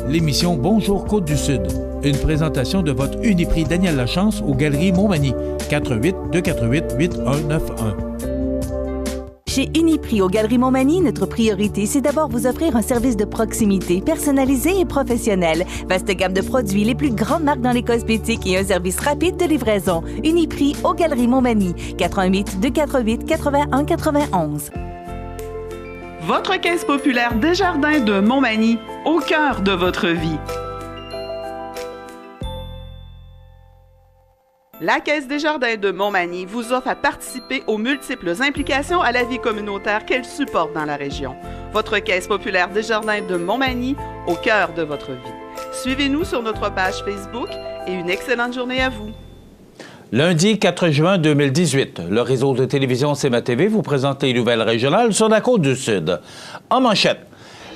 l'émission Bonjour Côte-du-Sud. Une présentation de votre Uniprix Daniel Lachance aux Galeries Montmagny. 418-248-8191. Chez Uniprix aux Galeries Montmagny, notre priorité, c'est d'abord vous offrir un service de proximité, personnalisé et professionnel. Vaste gamme de produits, les plus grandes marques dans les cosmétiques et un service rapide de livraison. Uniprix aux Galeries Montmagny. 418-248-8191. Votre Caisse populaire Desjardins de Montmagny, au cœur de votre vie. La Caisse Desjardins de Montmagny vous offre à participer aux multiples implications à la vie communautaire qu'elle supporte dans la région. Votre Caisse populaire Desjardins de Montmagny, au cœur de votre vie. Suivez-nous sur notre page Facebook et une excellente journée à vous. Lundi 4 juin 2018, le réseau de télévision CMA-TV vous présente les nouvelles régionales sur la Côte-du-Sud. En manchette,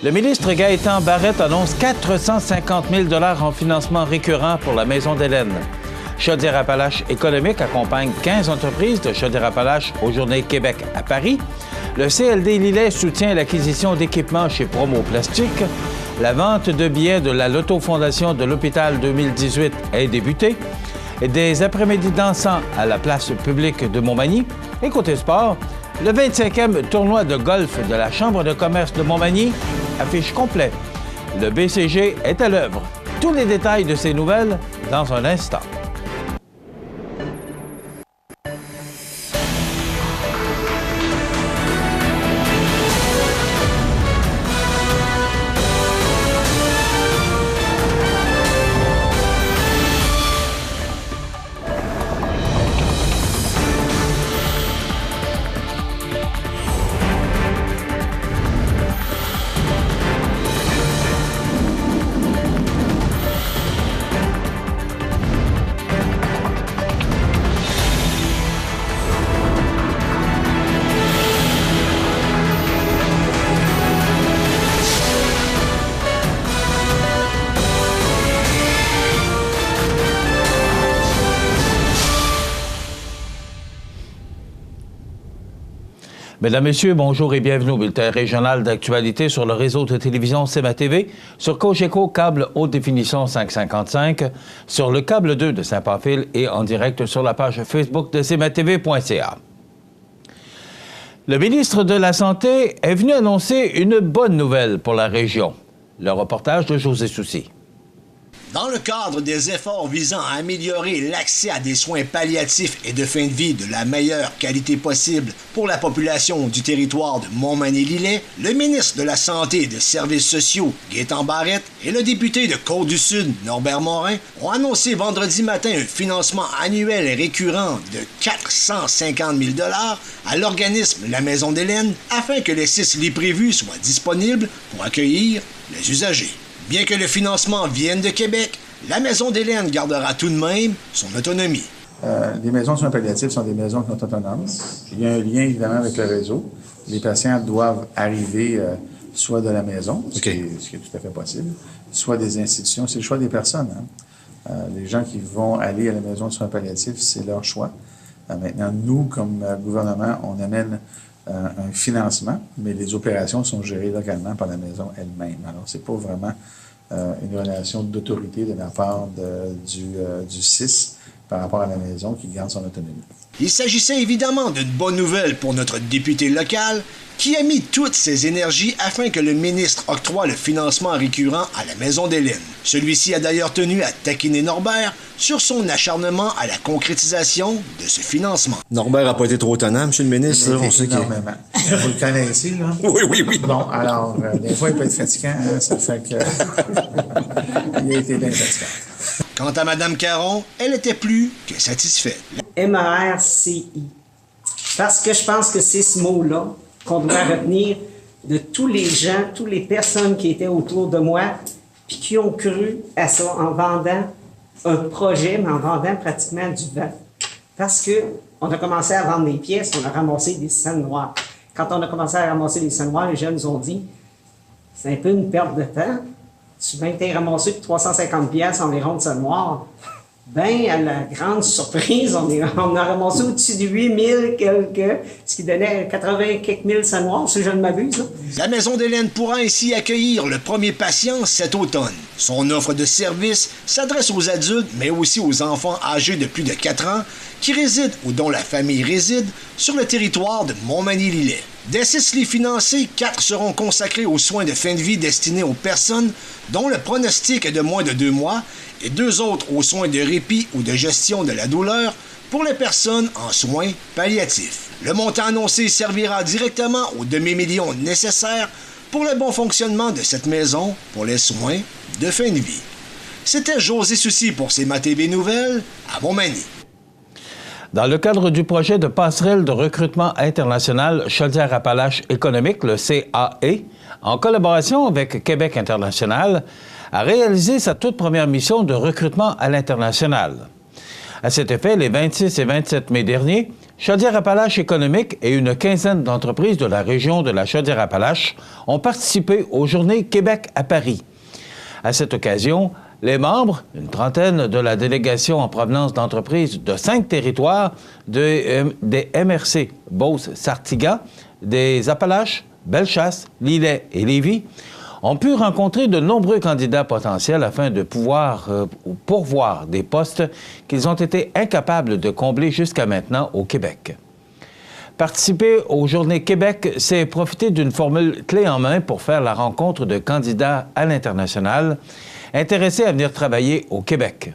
le ministre Gaétan Barrette annonce 450 000 $ en financement récurrent pour la Maison d'Hélène. Chaudière-Appalaches économique accompagne 15 entreprises de Chaudière-Appalaches aux Journées Québec à Paris. Le CLD Lillet soutient l'acquisition d'équipements chez Promo Plastique. La vente de billets de la Loto-Fondation de l'Hôpital 2018 est débutée. Des après-midi dansants à la place publique de Montmagny. Et côté sport, le 25e tournoi de golf de la Chambre de commerce de Montmagny affiche complet. Le BCG est à l'œuvre. Tous les détails de ces nouvelles dans un instant. Mesdames, Messieurs, bonjour et bienvenue au bulletin régional d'actualité sur le réseau de télévision CMA-TV, sur Cogeco câble haute définition 555, sur le câble 2 de Saint-Pamphile et en direct sur la page Facebook de cmatv.ca. Le ministre de la Santé est venu annoncer une bonne nouvelle pour la région. Le reportage de José Soucy. Dans le cadre des efforts visant à améliorer l'accès à des soins palliatifs et de fin de vie de la meilleure qualité possible pour la population du territoire de Montmagny-Lillet, le ministre de la Santé et des Services sociaux, Gaétan Barrette, et le député de Côte-du-Sud, Norbert Morin, ont annoncé vendredi matin un financement annuel et récurrent de 450 000 $ à l'organisme La Maison d'Hélène afin que les 6 lits prévus soient disponibles pour accueillir les usagers. Bien que le financement vienne de Québec, la Maison d'Hélène gardera tout de même son autonomie. Les maisons de soins palliatifs sont des maisons qui sont autonomes. Il y a un lien, évidemment, avec le réseau. Les patients doivent arriver soit de la maison, ce qui est tout à fait possible, soit des institutions. C'est le choix des personnes. Les gens qui vont aller à la maison de soins palliatifs, c'est leur choix. Maintenant, nous, comme gouvernement, on amène un financement, mais les opérations sont gérées localement par la maison elle-même. Alors, c'est pas vraiment une relation d'autorité de la part du CIS par rapport à la maison qui garde son autonomie. Il s'agissait évidemment d'une bonne nouvelle pour notre député local qui a mis toutes ses énergies afin que le ministre octroie le financement récurrent à la Maison d'Hélène. Celui-ci a d'ailleurs tenu à taquiner Norbert sur son acharnement à la concrétisation de ce financement. Norbert n'a pas été trop étonnant, M. le ministre. On sait énormément. Vous le connaissez, là? Oui. Bon, alors, des fois, il peut être fatigant, hein, ça fait que... il a été bien fatigant. Quant à Mme Caron, elle était plus que satisfaite. MARCI. Parce que je pense que c'est ce mot-là qu'on doit retenir de tous les gens, toutes les personnes qui étaient autour de moi, puis qui ont cru à ça en vendant un projet, mais en vendant pratiquement du vent. Parce que on a commencé à vendre des pièces, on a ramassé des scènes noires. Quand on a commencé à ramasser des scènes noires, les jeunes nous ont dit « c'est un peu une perte de temps. Tu viens de ramasser pour 350 pièces environ de scènes noires. » Ben, à la grande surprise, on a ramassé au-dessus de 8000 quelques, ce qui donnait 80 quelques mille sanoirs, si je ne m'abuse. Là. La Maison d'Hélène pourra ainsi accueillir le premier patient cet automne. Son offre de services s'adresse aux adultes, mais aussi aux enfants âgés de plus de 4 ans qui résident ou dont la famille réside sur le territoire de Montmagny-Lillet. Des 6 lits financés, 4 seront consacrés aux soins de fin de vie destinés aux personnes dont le pronostic est de moins de 2 mois et 2 autres aux soins de répit ou de gestion de la douleur pour les personnes en soins palliatifs. Le montant annoncé servira directement au demi-million nécessaire pour le bon fonctionnement de cette maison pour les soins de fin de vie. C'était José Soucy pour CMA-TV Nouvelles à Montmagny. Dans le cadre du projet de passerelle de recrutement international Chaudière-Appalaches économique, le CAE, en collaboration avec Québec international, a réalisé sa toute première mission de recrutement à l'international. À cet effet, les 26 et 27 mai derniers, Chaudière-Appalaches économique et une quinzaine d'entreprises de la région de la Chaudière-Appalaches ont participé aux Journées Québec à Paris. À cette occasion, les membres, une trentaine de la délégation en provenance d'entreprises de 5 territoires, des MRC Beauce-Sartigas, des Appalaches, Bellechasse, Lillet et Lévis, ont pu rencontrer de nombreux candidats potentiels afin de pouvoir pourvoir des postes qu'ils ont été incapables de combler jusqu'à maintenant au Québec. Participer aux Journées Québec, c'est profiter d'une formule clé en main pour faire la rencontre de candidats à l'international intéressés à venir travailler au Québec.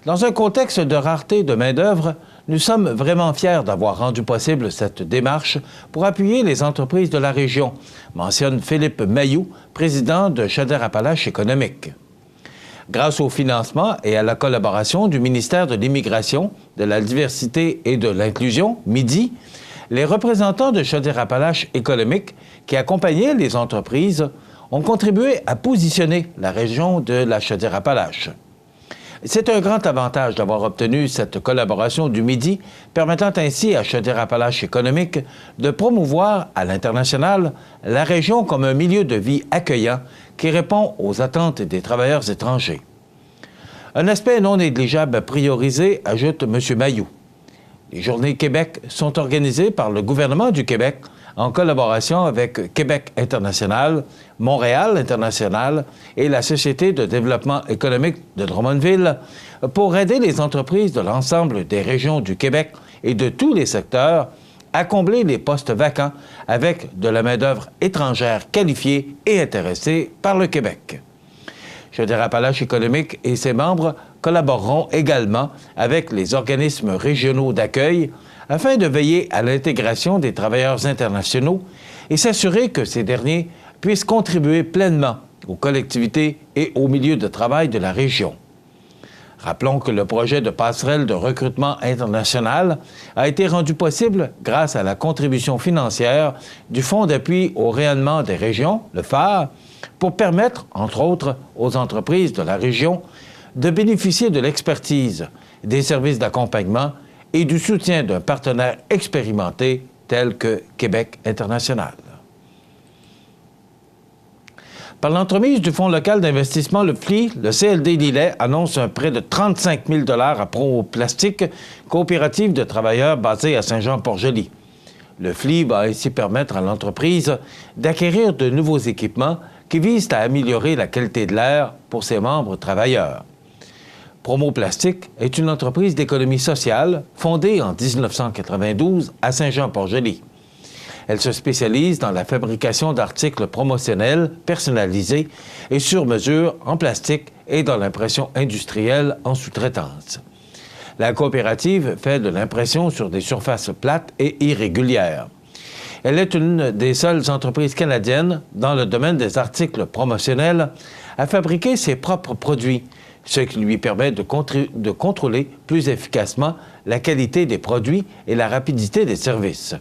Dans un contexte de rareté de main-d'œuvre, nous sommes vraiment fiers d'avoir rendu possible cette démarche pour appuyer les entreprises de la région, mentionne Philippe Mailloux, président de Chaudière-Appalaches économique. Grâce au financement et à la collaboration du ministère de l'Immigration, de la Diversité et de l'Inclusion, MIDI, les représentants de Chaudière-Appalaches économique qui accompagnaient les entreprises ont contribué à positionner la région de la Chaudière-Appalaches. C'est un grand avantage d'avoir obtenu cette collaboration du Midi, permettant ainsi à Chaudière-Appalaches économique de promouvoir à l'international la région comme un milieu de vie accueillant qui répond aux attentes des travailleurs étrangers. Un aspect non négligeable priorisé, ajoute M. Mailloux. Les Journées Québec sont organisées par le gouvernement du Québec en collaboration avec Québec international, Montréal international et la Société de développement économique de Drummondville pour aider les entreprises de l'ensemble des régions du Québec et de tous les secteurs à combler les postes vacants avec de la main-d'œuvre étrangère qualifiée et intéressée par le Québec. Chaudière-Appalaches économique et ses membres collaboreront également avec les organismes régionaux d'accueil afin de veiller à l'intégration des travailleurs internationaux et s'assurer que ces derniers puissent contribuer pleinement aux collectivités et aux milieux de travail de la région. Rappelons que le projet de passerelle de recrutement international a été rendu possible grâce à la contribution financière du Fonds d'appui au rayonnement des régions, le FAR, pour permettre, entre autres, aux entreprises de la région de bénéficier de l'expertise, des services d'accompagnement et du soutien d'un partenaire expérimenté tel que Québec international. Par l'entremise du Fonds local d'investissement, le FLI, le CLD Lillet annonce un prêt de 35 000 $ à Pro Plastique, coopérative de travailleurs basée à Saint-Jean-Port-Joli. Le FLI va ainsi permettre à l'entreprise d'acquérir de nouveaux équipements qui visent à améliorer la qualité de l'air pour ses membres travailleurs. Promo Plastique est une entreprise d'économie sociale fondée en 1992 à Saint-Jean-Port-Joli. Elle se spécialise dans la fabrication d'articles promotionnels personnalisés et sur mesure en plastique et dans l'impression industrielle en sous-traitance. La coopérative fait de l'impression sur des surfaces plates et irrégulières. Elle est une des seules entreprises canadiennes dans le domaine des articles promotionnels à fabriquer ses propres produits, ce qui lui permet de contrôler plus efficacement la qualité des produits et la rapidité des services.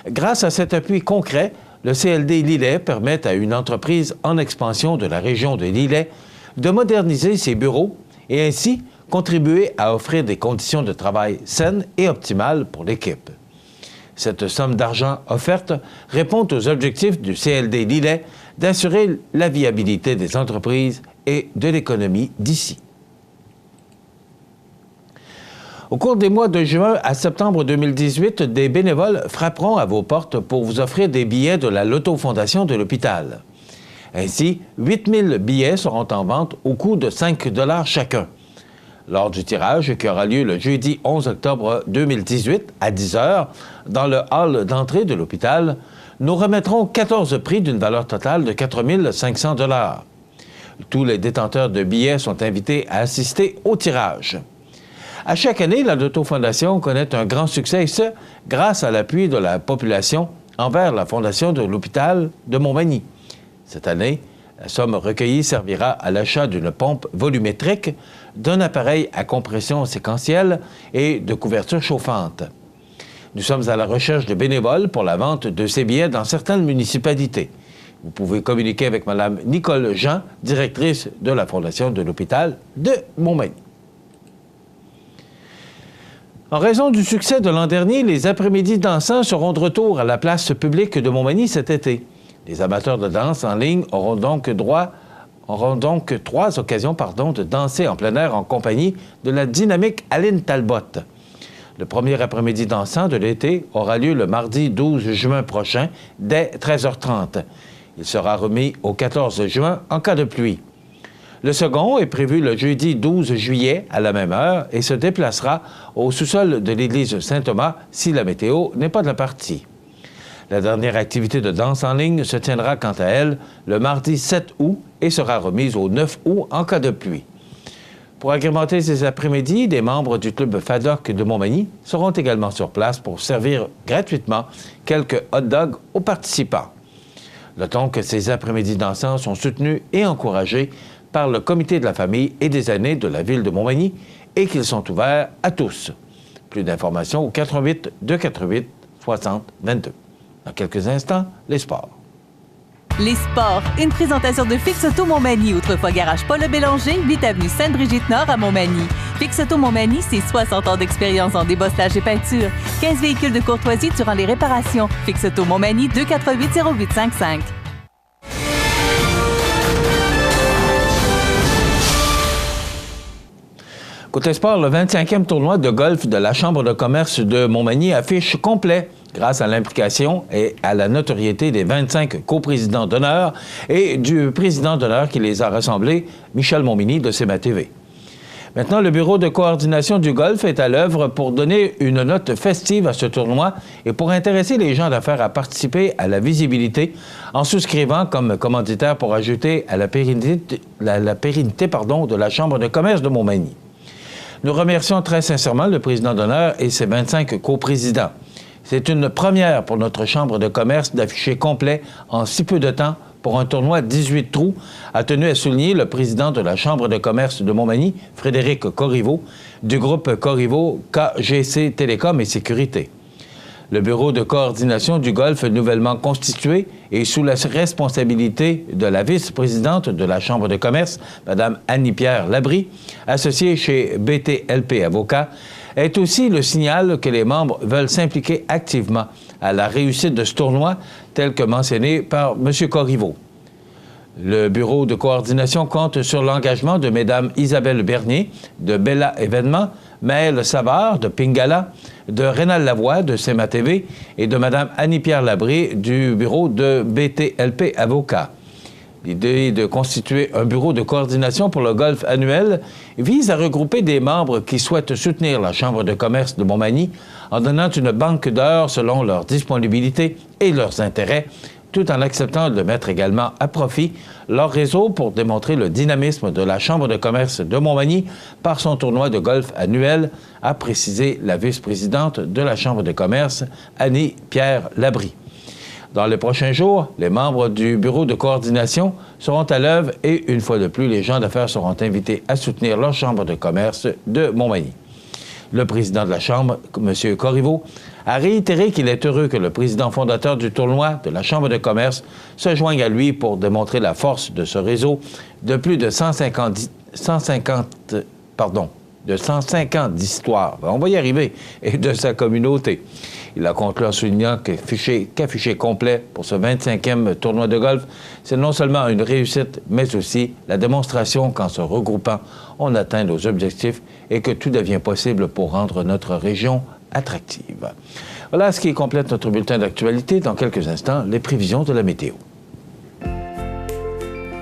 Grâce à cet appui concret, le CLD Lillet permet à une entreprise en expansion de la région de Lillet de moderniser ses bureaux et ainsi contribuer à offrir des conditions de travail saines et optimales pour l'équipe. Cette somme d'argent offerte répond aux objectifs du CLD Lillet d'assurer la viabilité des entreprises et de l'économie d'ici. Au cours des mois de juin à septembre 2018, des bénévoles frapperont à vos portes pour vous offrir des billets de la Loto-Fondation de l'hôpital. Ainsi, 8000 billets seront en vente au coût de 5 $ chacun. Lors du tirage, qui aura lieu le jeudi 11 octobre 2018 à 10 h dans le hall d'entrée de l'hôpital, nous remettrons 14 prix d'une valeur totale de 4 500 $. Tous les détenteurs de billets sont invités à assister au tirage. À chaque année, la Loto-Fondation connaît un grand succès, et ce, grâce à l'appui de la population envers la Fondation de l'hôpital de Montmagny. Cette année, la somme recueillie servira à l'achat d'une pompe volumétrique, d'un appareil à compression séquentielle et de couverture chauffante. Nous sommes à la recherche de bénévoles pour la vente de ces billets dans certaines municipalités. Vous pouvez communiquer avec Mme Nicole Jean, directrice de la Fondation de l'hôpital de Montmagny. En raison du succès de l'an dernier, les après-midi dansants seront de retour à la place publique de Montmagny cet été. Les amateurs de danse en ligne auront donc 3 occasions de danser en plein air en compagnie de la dynamique Aline Talbot. Le premier après-midi dansant de l'été aura lieu le mardi 12 juin prochain, dès 13h30. Il sera remis au 14 juin en cas de pluie. Le second est prévu le jeudi 12 juillet à la même heure et se déplacera au sous-sol de l'église Saint-Thomas si la météo n'est pas de la partie. La dernière activité de danse en ligne se tiendra quant à elle le mardi 7 août et sera remise au 9 août en cas de pluie. Pour agrémenter ces après-midi, des membres du club FADOC de Montmagny seront également sur place pour servir gratuitement quelques hot dogs aux participants. Notons que ces après-midi dansants sont soutenus et encouragés par le comité de la famille et des aînés de la ville de Montmagny et qu'ils sont ouverts à tous. Plus d'informations au 88 248 60 22. Dans quelques instants, les sports. Les sports, une présentation de Fix Auto Montmagny, autrefois garage Paul Bélanger, 8 avenue Sainte-Brigitte-Nord à Montmagny. Fix Auto Montmagny, c'est 60 ans d'expérience en débosselage et peinture. 15 véhicules de courtoisie durant les réparations. Fix Auto Montmagny, 248-0855. Côté sport, le 25e tournoi de golf de la Chambre de commerce de Montmagny affiche complet grâce à l'implication et à la notoriété des 25 coprésidents d'honneur et du président d'honneur qui les a rassemblés, Michel Montminy de CMA TV. Maintenant, le bureau de coordination du golf est à l'œuvre pour donner une note festive à ce tournoi et pour intéresser les gens d'affaires à participer à la visibilité en souscrivant comme commanditaire pour ajouter à la pérennité de la Chambre de commerce de Montmagny. Nous remercions très sincèrement le président d'honneur et ses 25 coprésidents. C'est une première pour notre Chambre de commerce d'afficher complet en si peu de temps pour un tournoi 18 trous, a tenu à souligner le président de la Chambre de commerce de Montmagny, Frédéric Corriveau, du groupe Corriveau KGC Télécom et Sécurité. Le bureau de coordination du golf nouvellement constitué et sous la responsabilité de la vice-présidente de la Chambre de commerce, Mme Annie-Pierre Labrie, associée chez BTLP Avocats, est aussi le signal que les membres veulent s'impliquer activement à la réussite de ce tournoi, tel que mentionné par M. Corriveau. Le bureau de coordination compte sur l'engagement de Mme Isabelle Bernier de Bella Événements, Maëlle Savard de Pingala, de Rénal Lavoie de CMA TV et de Mme Annie-Pierre Labrie du bureau de BTLP Avocats. L'idée de constituer un bureau de coordination pour le golf annuel vise à regrouper des membres qui souhaitent soutenir la Chambre de commerce de Montmagny en donnant une banque d'heures selon leur disponibilité et leurs intérêts, tout en acceptant de mettre également à profit leur réseau pour démontrer le dynamisme de la Chambre de commerce de Montmagny par son tournoi de golf annuel, a précisé la vice-présidente de la Chambre de commerce, Annie-Pierre Labrie. Dans les prochains jours, les membres du bureau de coordination seront à l'œuvre et, une fois de plus, les gens d'affaires seront invités à soutenir leur Chambre de commerce de Montmagny. Le président de la Chambre, M. Corriveau, a réitéré qu'il est heureux que le président fondateur du tournoi de la Chambre de commerce se joigne à lui pour démontrer la force de ce réseau de plus de 150 de 105 ans d'histoire, on va y arriver, et de sa communauté. Il a conclu en soulignant qu'afficher complet pour ce 25e tournoi de golf, c'est non seulement une réussite, mais aussi la démonstration qu'en se regroupant, on atteint nos objectifs et que tout devient possible pour rendre notre région attractive. Voilà ce qui complète notre bulletin d'actualité. Dans quelques instants, les prévisions de la météo.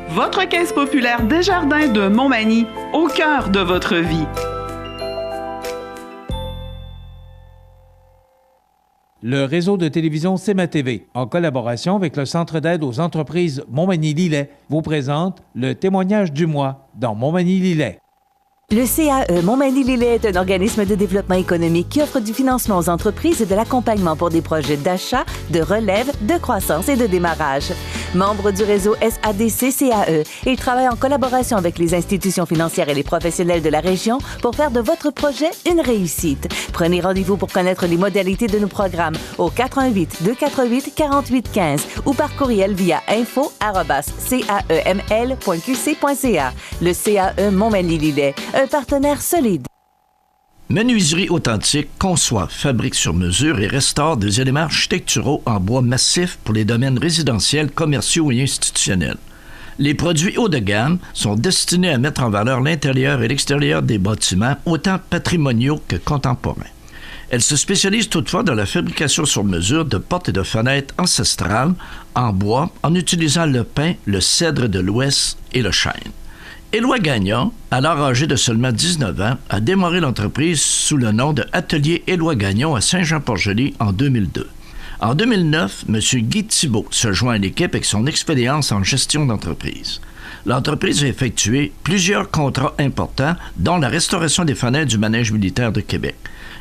Votre Caisse populaire Desjardins de Montmagny, au cœur de votre vie. Le réseau de télévision CMA-TV, en collaboration avec le Centre d'aide aux entreprises Montmagny-Lillet, vous présente le témoignage du mois dans Montmagny-Lillet. Le CAE Montmagny-Lillet est un organisme de développement économique qui offre du financement aux entreprises et de l'accompagnement pour des projets d'achat, de relève, de croissance et de démarrage. Membre du réseau SADC-CAE, il travaille en collaboration avec les institutions financières et les professionnels de la région pour faire de votre projet une réussite. Prenez rendez-vous pour connaître les modalités de nos programmes au 418-248-4815 ou par courriel via info@caeml.qc.ca. Le CAE Montmagny-Lillet, un partenaire solide. Menuiserie Authentique conçoit, fabrique sur mesure et restaure des éléments architecturaux en bois massif pour les domaines résidentiels, commerciaux et institutionnels. Les produits haut de gamme sont destinés à mettre en valeur l'intérieur et l'extérieur des bâtiments, autant patrimoniaux que contemporains. Elle se spécialise toutefois dans la fabrication sur mesure de portes et de fenêtres ancestrales en bois en utilisant le pin, le cèdre de l'Ouest et le chêne. Éloi Gagnon, alors âgé de seulement 19 ans, a démarré l'entreprise sous le nom de Atelier Éloi Gagnon à Saint-Jean-Port-Joli en 2002. En 2009, M. Guy Thibault se joint à l'équipe avec son expérience en gestion d'entreprise. L'entreprise a effectué plusieurs contrats importants, dont la restauration des fenêtres du Manège militaire de Québec.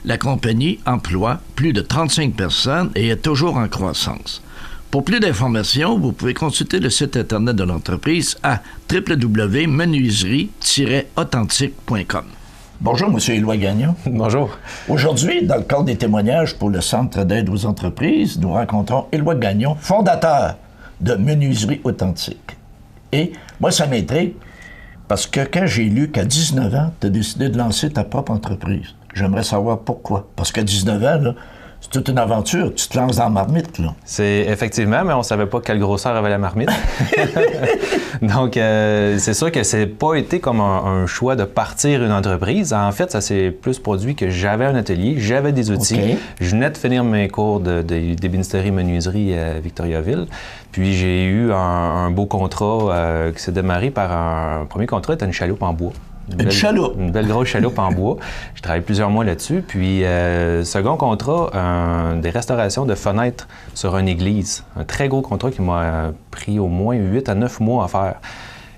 La compagnie emploie plus de 35 personnes et est toujours en croissance. Pour plus d'informations, vous pouvez consulter le site Internet de l'entreprise à www.menuiserie-authentique.com. Bonjour, M. Éloi Gagnon. Bonjour. Aujourd'hui, dans le cadre des témoignages pour le Centre d'aide aux entreprises, nous rencontrons Éloi Gagnon, fondateur de Menuiserie Authentique. Et moi, ça m'intrigue parce que quand j'ai lu qu'à 19 ans, tu as décidé de lancer ta propre entreprise, j'aimerais savoir pourquoi. Parce qu'à 19 ans, là, c'est toute une aventure. Tu te lances dans la marmite, là. C'est effectivement, mais on savait pas quelle grosseur avait la marmite. Donc, c'est sûr que c'est pas été comme un choix de partir une entreprise. En fait, ça s'est plus produit que j'avais un atelier, j'avais des outils. Okay. Je venais de finir mes cours d'ébénisterie menuiserie à Victoriaville. Puis j'ai eu un beau contrat qui s'est démarré par un premier contrat, c'était une chaloupe en bois. Une belle grosse chaloupe en bois. J'ai travaillé plusieurs mois là-dessus. Puis, second contrat, des restaurations de fenêtres sur une église. Un très gros contrat qui m'a pris au moins 8 à 9 mois à faire.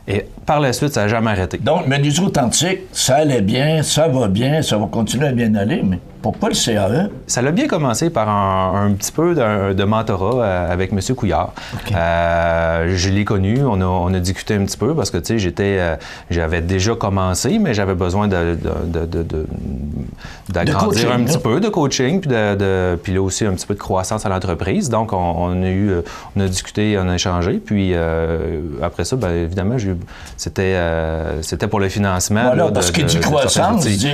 Et par la suite, ça n'a jamais arrêté. Donc, Menuiserie Authentique, ça allait bien, ça va continuer à bien aller, mais pourquoi le CAE? Ça a bien commencé par un petit peu de mentorat avec M. Couillard. Okay. Je l'ai connu, on a discuté un petit peu parce que, tu sais, j'avais déjà commencé, mais j'avais besoin d'agrandir un petit peu, de coaching, puis là aussi un petit peu de croissance à l'entreprise. Donc, on a discuté, on a échangé, puis après ça, bien évidemment, c'était pour le financement. Voilà, parce qu'il dit croissance, il dit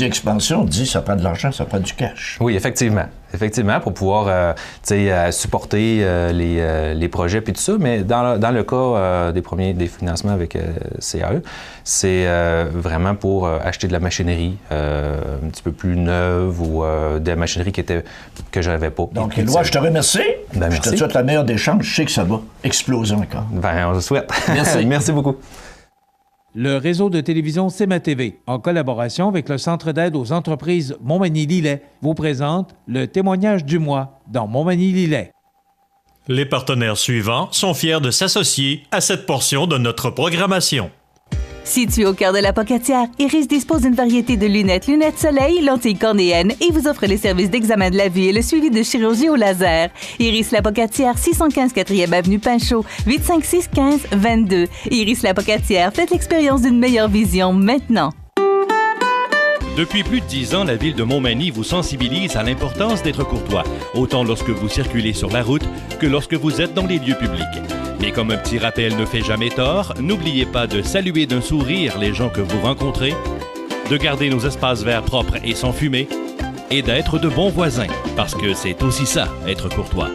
expansion, dit ça prend de l'argent, ça prend du cash. Oui, effectivement. Effectivement, pour pouvoir supporter les projets puis tout ça. Mais dans le cas des financements avec CAE, c'est vraiment pour acheter de la machinerie un petit peu plus neuve ou de la machinerie que je n'avais pas. Donc, Éloi, je te remercie. Ben, je te souhaite la meilleure des chances. Je sais que ça va exploser encore. Ben, on le souhaite. Merci. Merci beaucoup. Le réseau de télévision CMA-TV, en collaboration avec le Centre d'aide aux entreprises Montmagny-Lillet, vous présente le témoignage du mois dans Montmagny-Lillet. Les partenaires suivants sont fiers de s'associer à cette portion de notre programmation. Situé au cœur de la Pocatière, Iris dispose d'une variété de lunettes soleil, lentilles cornéennes et vous offre les services d'examen de la vue et le suivi de chirurgie au laser. Iris La Pocatière, 615 4e avenue Pinchot, 856-15-22. Iris La Pocatière, faites l'expérience d'une meilleure vision maintenant. Depuis plus de 10 ans, la Ville de Montmagny vous sensibilise à l'importance d'être courtois, autant lorsque vous circulez sur la route que lorsque vous êtes dans les lieux publics. Mais comme un petit rappel ne fait jamais tort, n'oubliez pas de saluer d'un sourire les gens que vous rencontrez. de garder nos espaces verts propres et sans fumée, et d'être de bons voisins, parce que c'est aussi ça, être courtois.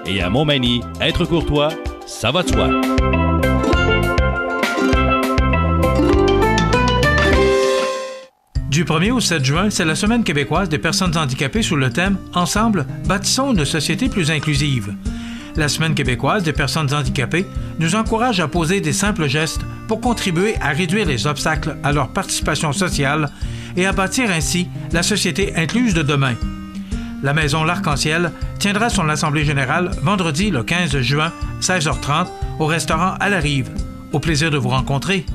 Et à Montmagny, être courtois, ça va de soi. Du 1er au 7 juin, c'est la Semaine québécoise des personnes handicapées sous le thème « Ensemble, bâtissons une société plus inclusive ». La Semaine québécoise des personnes handicapées nous encourage à poser des simples gestes pour contribuer à réduire les obstacles à leur participation sociale et à bâtir ainsi la société incluse de demain. La Maison L'Arc-en-Ciel tiendra son assemblée générale vendredi le 15 juin, 16h30, au restaurant à la Rive. Au plaisir de vous rencontrer.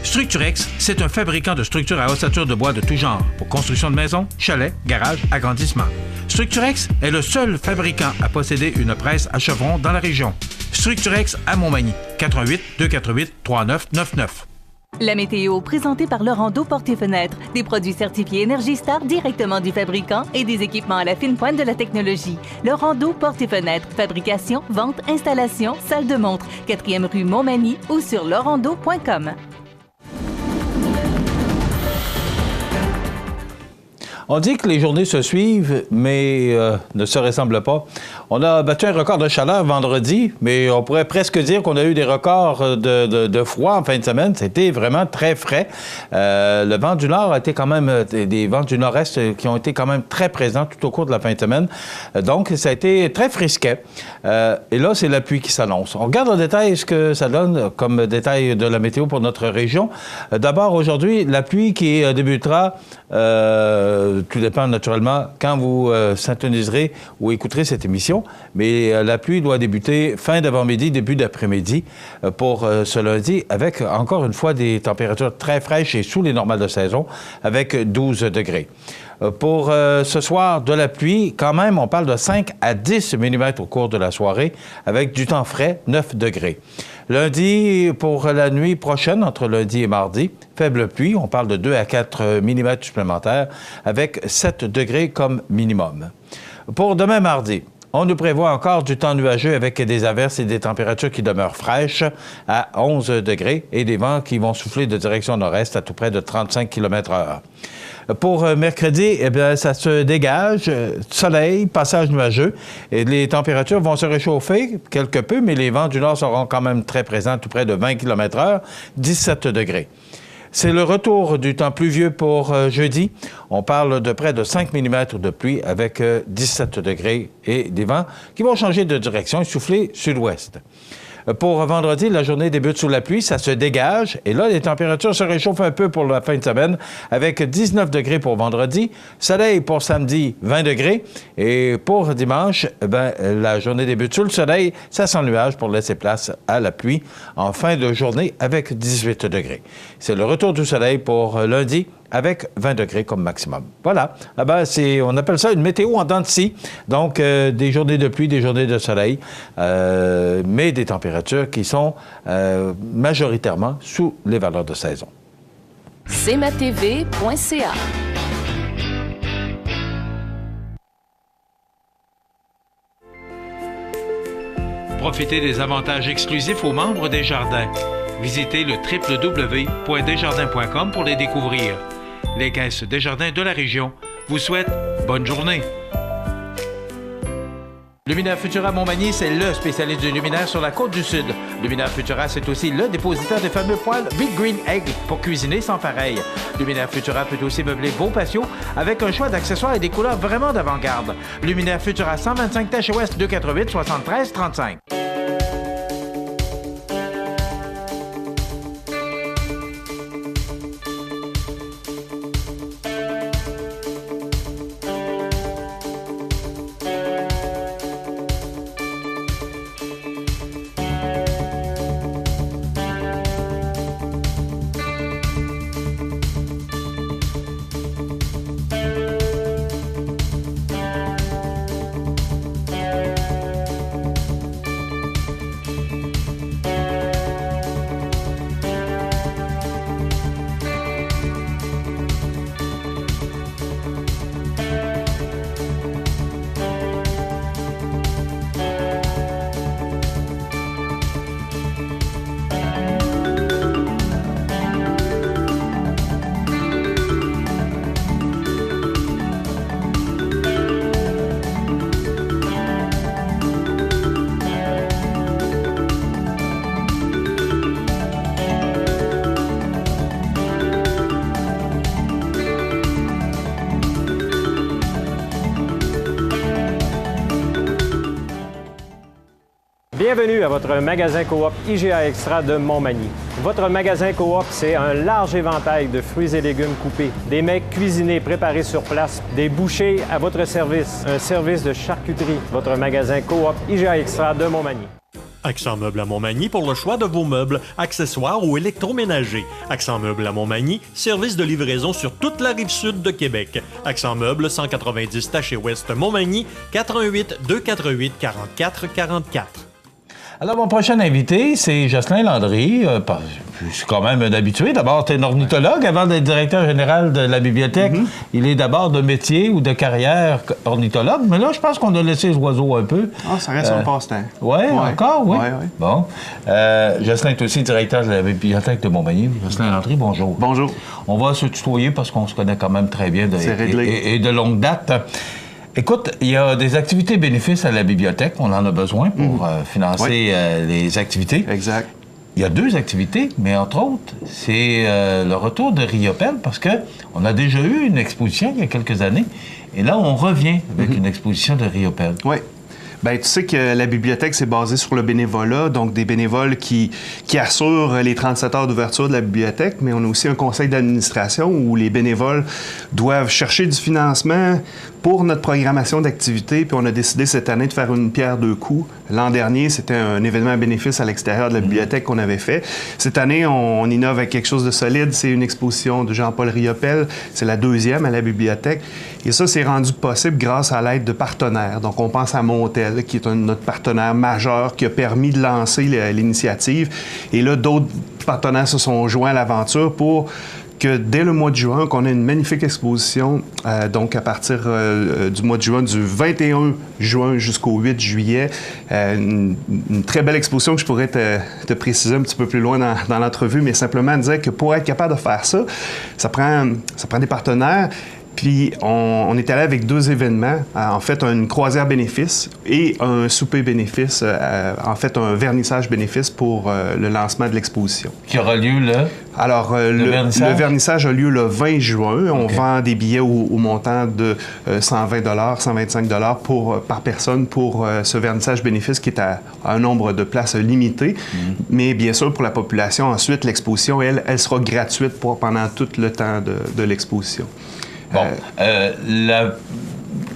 Structurex, c'est un fabricant de structures à ossature de bois de tout genre pour construction de maisons, chalets, garages, agrandissements. Structurex est le seul fabricant à posséder une presse à chevrons dans la région. Structurex à Montmagny, 88 248 3999. La météo, présentée par Laurando Portes et Fenêtres. Des produits certifiés Énergie Star directement du fabricant et des équipements à la fine pointe de la technologie. Laurando Portes et Fenêtres. Fabrication, vente, installation, salle de montre. 4e rue Montmagny ou sur laurando.com. On dit que les journées se suivent, mais ne se ressemblent pas. On a battu un record de chaleur vendredi, mais on pourrait presque dire qu'on a eu des records de froid en fin de semaine. C'était vraiment très frais. Le vent du nord a été quand même, des vents du nord-est qui ont été quand même très présents tout au cours de la fin de semaine. Donc, ça a été très frisquet. Et là, c'est la pluie qui s'annonce. On regarde en détail ce que ça donne comme détail de la météo pour notre région. D'abord, aujourd'hui, la pluie qui débutera... tout dépend naturellement quand vous syntoniserez ou écouterez cette émission, mais la pluie doit débuter fin d'avant-midi, début d'après-midi pour ce lundi, avec encore une fois des températures très fraîches et sous les normales de saison, avec 12 degrés. Pour ce soir, de la pluie, quand même, on parle de 5 à 10 mm au cours de la soirée, avec du temps frais, 9 degrés. Lundi, pour la nuit prochaine, entre lundi et mardi, faible pluie, on parle de 2 à 4 mm supplémentaires, avec 7 degrés comme minimum. Pour demain mardi, on nous prévoit encore du temps nuageux avec des averses et des températures qui demeurent fraîches à 11 degrés et des vents qui vont souffler de direction nord-est à tout près de 35 km/h. Pour mercredi, eh bien, ça se dégage, soleil, passage nuageux, et les températures vont se réchauffer quelque peu, mais les vents du nord seront quand même très présents, tout près de 20 km/h, 17 degrés. C'est le retour du temps pluvieux pour jeudi. On parle de près de 5 mm de pluie avec 17 degrés et des vents qui vont changer de direction et souffler sud-ouest. Pour vendredi, la journée débute sous la pluie, ça se dégage. Et là, les températures se réchauffent un peu pour la fin de semaine, avec 19 degrés pour vendredi, soleil pour samedi, 20 degrés. Et pour dimanche, la journée débute sous le soleil, ça sans nuage pour laisser place à la pluie en fin de journée avec 18 degrés. C'est le retour du soleil pour lundi, avec 20 degrés comme maximum. Voilà. On appelle ça une météo en dents de scie. Donc, des journées de pluie, des journées de soleil, mais des températures qui sont majoritairement sous les valeurs de saison. cmatv.ca. Profitez des avantages exclusifs aux membres des Jardins. Visitez le www.desjardins.com pour les découvrir. Les caisses Desjardins de la région vous souhaitent bonne journée. Luminaire Futura Montmagny, c'est le spécialiste du luminaire sur la côte du Sud. Luminaire Futura, c'est aussi le dépositaire des fameux poêles Big Green Egg pour cuisiner sans pareil. Luminaire Futura peut aussi meubler vos patios avec un choix d'accessoires et des couleurs vraiment d'avant-garde. Luminaire Futura, 125 Taché Ouest, 248 73 35. Bienvenue à votre magasin Coop IGA Extra de Montmagny. Votre magasin Coop, c'est un large éventail de fruits et légumes coupés, des mets cuisinés préparés sur place, des bouchées à votre service, un service de charcuterie. Votre magasin Coop IGA Extra de Montmagny. Accent Meubles à Montmagny pour le choix de vos meubles, accessoires ou électroménagers. Accent Meubles à Montmagny, service de livraison sur toute la rive sud de Québec. Accent Meubles, 190 Taché-Ouest Montmagny, 418 248 44 44. Alors, mon prochain invité, c'est Jocelyn Landry. Je suis quand même un habitué. D'abord, tu es un ornithologue avant d'être directeur général de la bibliothèque. Il est d'abord de métier ou de carrière ornithologue, mais là, je pense qu'on a laissé les oiseaux un peu. Ah, ça reste un passe-temps. Oui, encore, oui. Ouais. Bon. Jocelyn est aussi directeur de la bibliothèque de Montmagny. Jocelyn Landry, bonjour. Bonjour. On va se tutoyer parce qu'on se connaît quand même très bien et de longue date. Écoute, il y a des activités bénéfices à la bibliothèque. On en a besoin pour financer les activités. Exact. Il y a 2 activités, mais entre autres, c'est le retour de Riopelle parce qu'on a déjà eu une exposition il y a quelques années. Et là, on revient avec une exposition de Riopelle. Oui. Bien, tu sais que la bibliothèque, c'est basé sur le bénévolat, donc des bénévoles qui assurent les 37 heures d'ouverture de la bibliothèque, mais on a aussi un conseil d'administration où les bénévoles doivent chercher du financement pour notre programmation d'activités, puis on a décidé cette année de faire une pierre deux coups. L'an dernier, c'était un événement à bénéfice à l'extérieur de la bibliothèque qu'on avait fait. Cette année, on innove avec quelque chose de solide. C'est une exposition de Jean-Paul Riopelle. C'est la 2e à la bibliothèque. Et ça, c'est rendu possible grâce à l'aide de partenaires. Donc, on pense à Montel, qui est notre partenaire majeur, qui a permis de lancer l'initiative. Et là, d'autres partenaires se sont joints à l'aventure pour que dès le mois de juin, qu'on ait une magnifique exposition, donc à partir du mois de juin, du 21 juin jusqu'au 8 juillet, une très belle exposition que je pourrais te préciser un petit peu plus loin dans l'entrevue, mais simplement dire que pour être capable de faire ça, ça prend des partenaires. Puis, on est allé avec 2 événements. En fait, une croisière bénéfice et un souper bénéfice. En fait, un vernissage bénéfice pour le lancement de l'exposition. Qui aura lieu là? Alors, le vernissage a lieu le 20 juin. On vend des billets au montant de 120 $, 125 $ par personne pour ce vernissage bénéfice qui est à un nombre de places limité. Mais bien sûr, pour la population, ensuite, l'exposition, elle sera gratuite pendant tout le temps de l'exposition. Bon,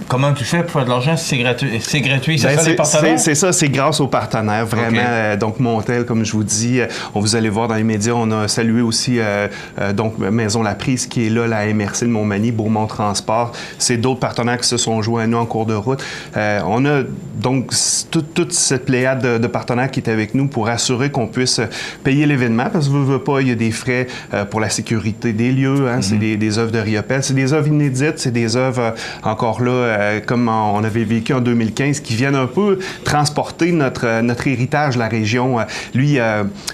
comment tu fais pour faire de l'argent si c'est gratuit? C'est gratuit, c'est ça les partenaires? C'est ça, c'est grâce aux partenaires, vraiment. Okay. Donc, Montel, comme je vous dis, vous allez voir dans les médias, on a salué aussi donc Maison La Prise qui est là, la MRC de Montmagny, Beaumont Transport. C'est d'autres partenaires qui se sont joints à nous en cours de route. On a donc toute cette pléiade de partenaires qui est avec nous pour assurer qu'on puisse payer l'événement, parce que veut pas, il y a des frais pour la sécurité des lieux, hein, c'est des œuvres de Riopelle, c'est des œuvres inédites, c'est des œuvres encore là, comme on avait vécu en 2015, qui viennent un peu transporter notre héritage, la région. Lui,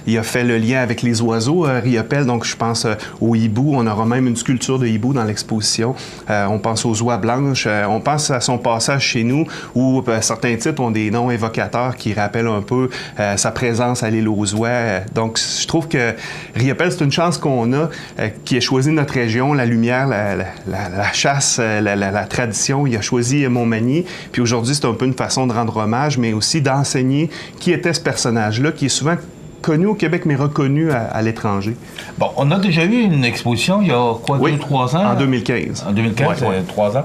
il a fait le lien avec les oiseaux, Riopelle, donc je pense au hibou. On aura même une sculpture de hibou dans l'exposition. On pense aux oies blanches. On pense à son passage chez nous, où certains titres ont des noms évocateurs qui rappellent un peu sa présence à l'île aux oies. Donc, je trouve que Riopelle, c'est une chance qu'on a, qui a choisi notre région, la lumière, la chasse, la tradition. Il a choisi Montmagny. Puis aujourd'hui, c'est un peu une façon de rendre hommage, mais aussi d'enseigner qui était ce personnage-là, qui est souvent connu au Québec, mais reconnu à l'étranger. Bon, on a déjà eu une exposition il y a quoi, 2-3 ans? En 2015. En 2015, ça fait 3 ans.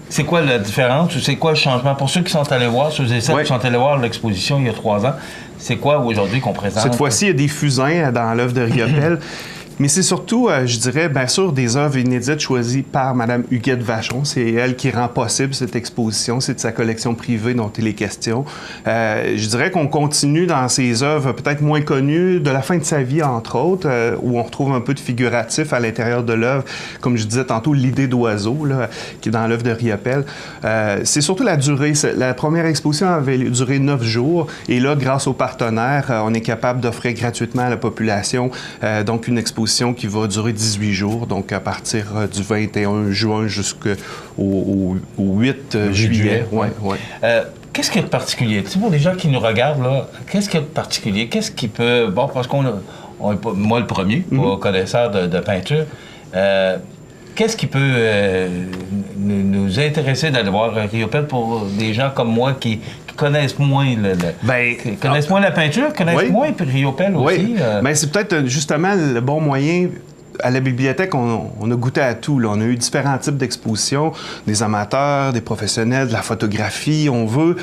C'est quoi la différence ou c'est quoi le changement? Pour ceux qui sont allés voir, ceux et celles qui sont allés voir l'exposition il y a 3 ans, c'est quoi aujourd'hui qu'on présente? Cette fois-ci, il y a des fusains dans l'œuvre de Riopelle. Mais c'est surtout, je dirais, bien sûr, des œuvres inédites choisies par Mme Huguette Vachon. C'est elle qui rend possible cette exposition. C'est de sa collection privée dont il est question. Je dirais qu'on continue dans ses œuvres peut-être moins connues, de la fin de sa vie, entre autres, où on retrouve un peu de figuratif à l'intérieur de l'œuvre. Comme je disais tantôt, l'idée d'oiseau, là, qui est dans l'œuvre de Riopelle. C'est surtout la durée. La première exposition avait duré 9 jours. Et là, grâce aux partenaires, on est capable d'offrir gratuitement à la population donc une exposition qui va durer 18 jours, donc à partir du 21 juin jusqu'au 8 juillet. Qu'est-ce qu'il y a de particulier? Tu sais, pour les gens qui nous regardent, là, qu'est-ce qu'il y a de particulier? Qu'est-ce qui peut... Bon, parce qu'on est pas, moi le premier, pas connaisseur de peinture, qu'est-ce qui peut nous intéresser d'aller voir Riopelle pour des gens comme moi qui connaissent moins connaissent moins la peinture, connaissent moins Riopelle aussi. Oui, c'est peut-être justement le bon moyen. À la bibliothèque, on a goûté à tout. Là. On a eu différents types d'expositions, des amateurs, des professionnels, de la photographie. On veut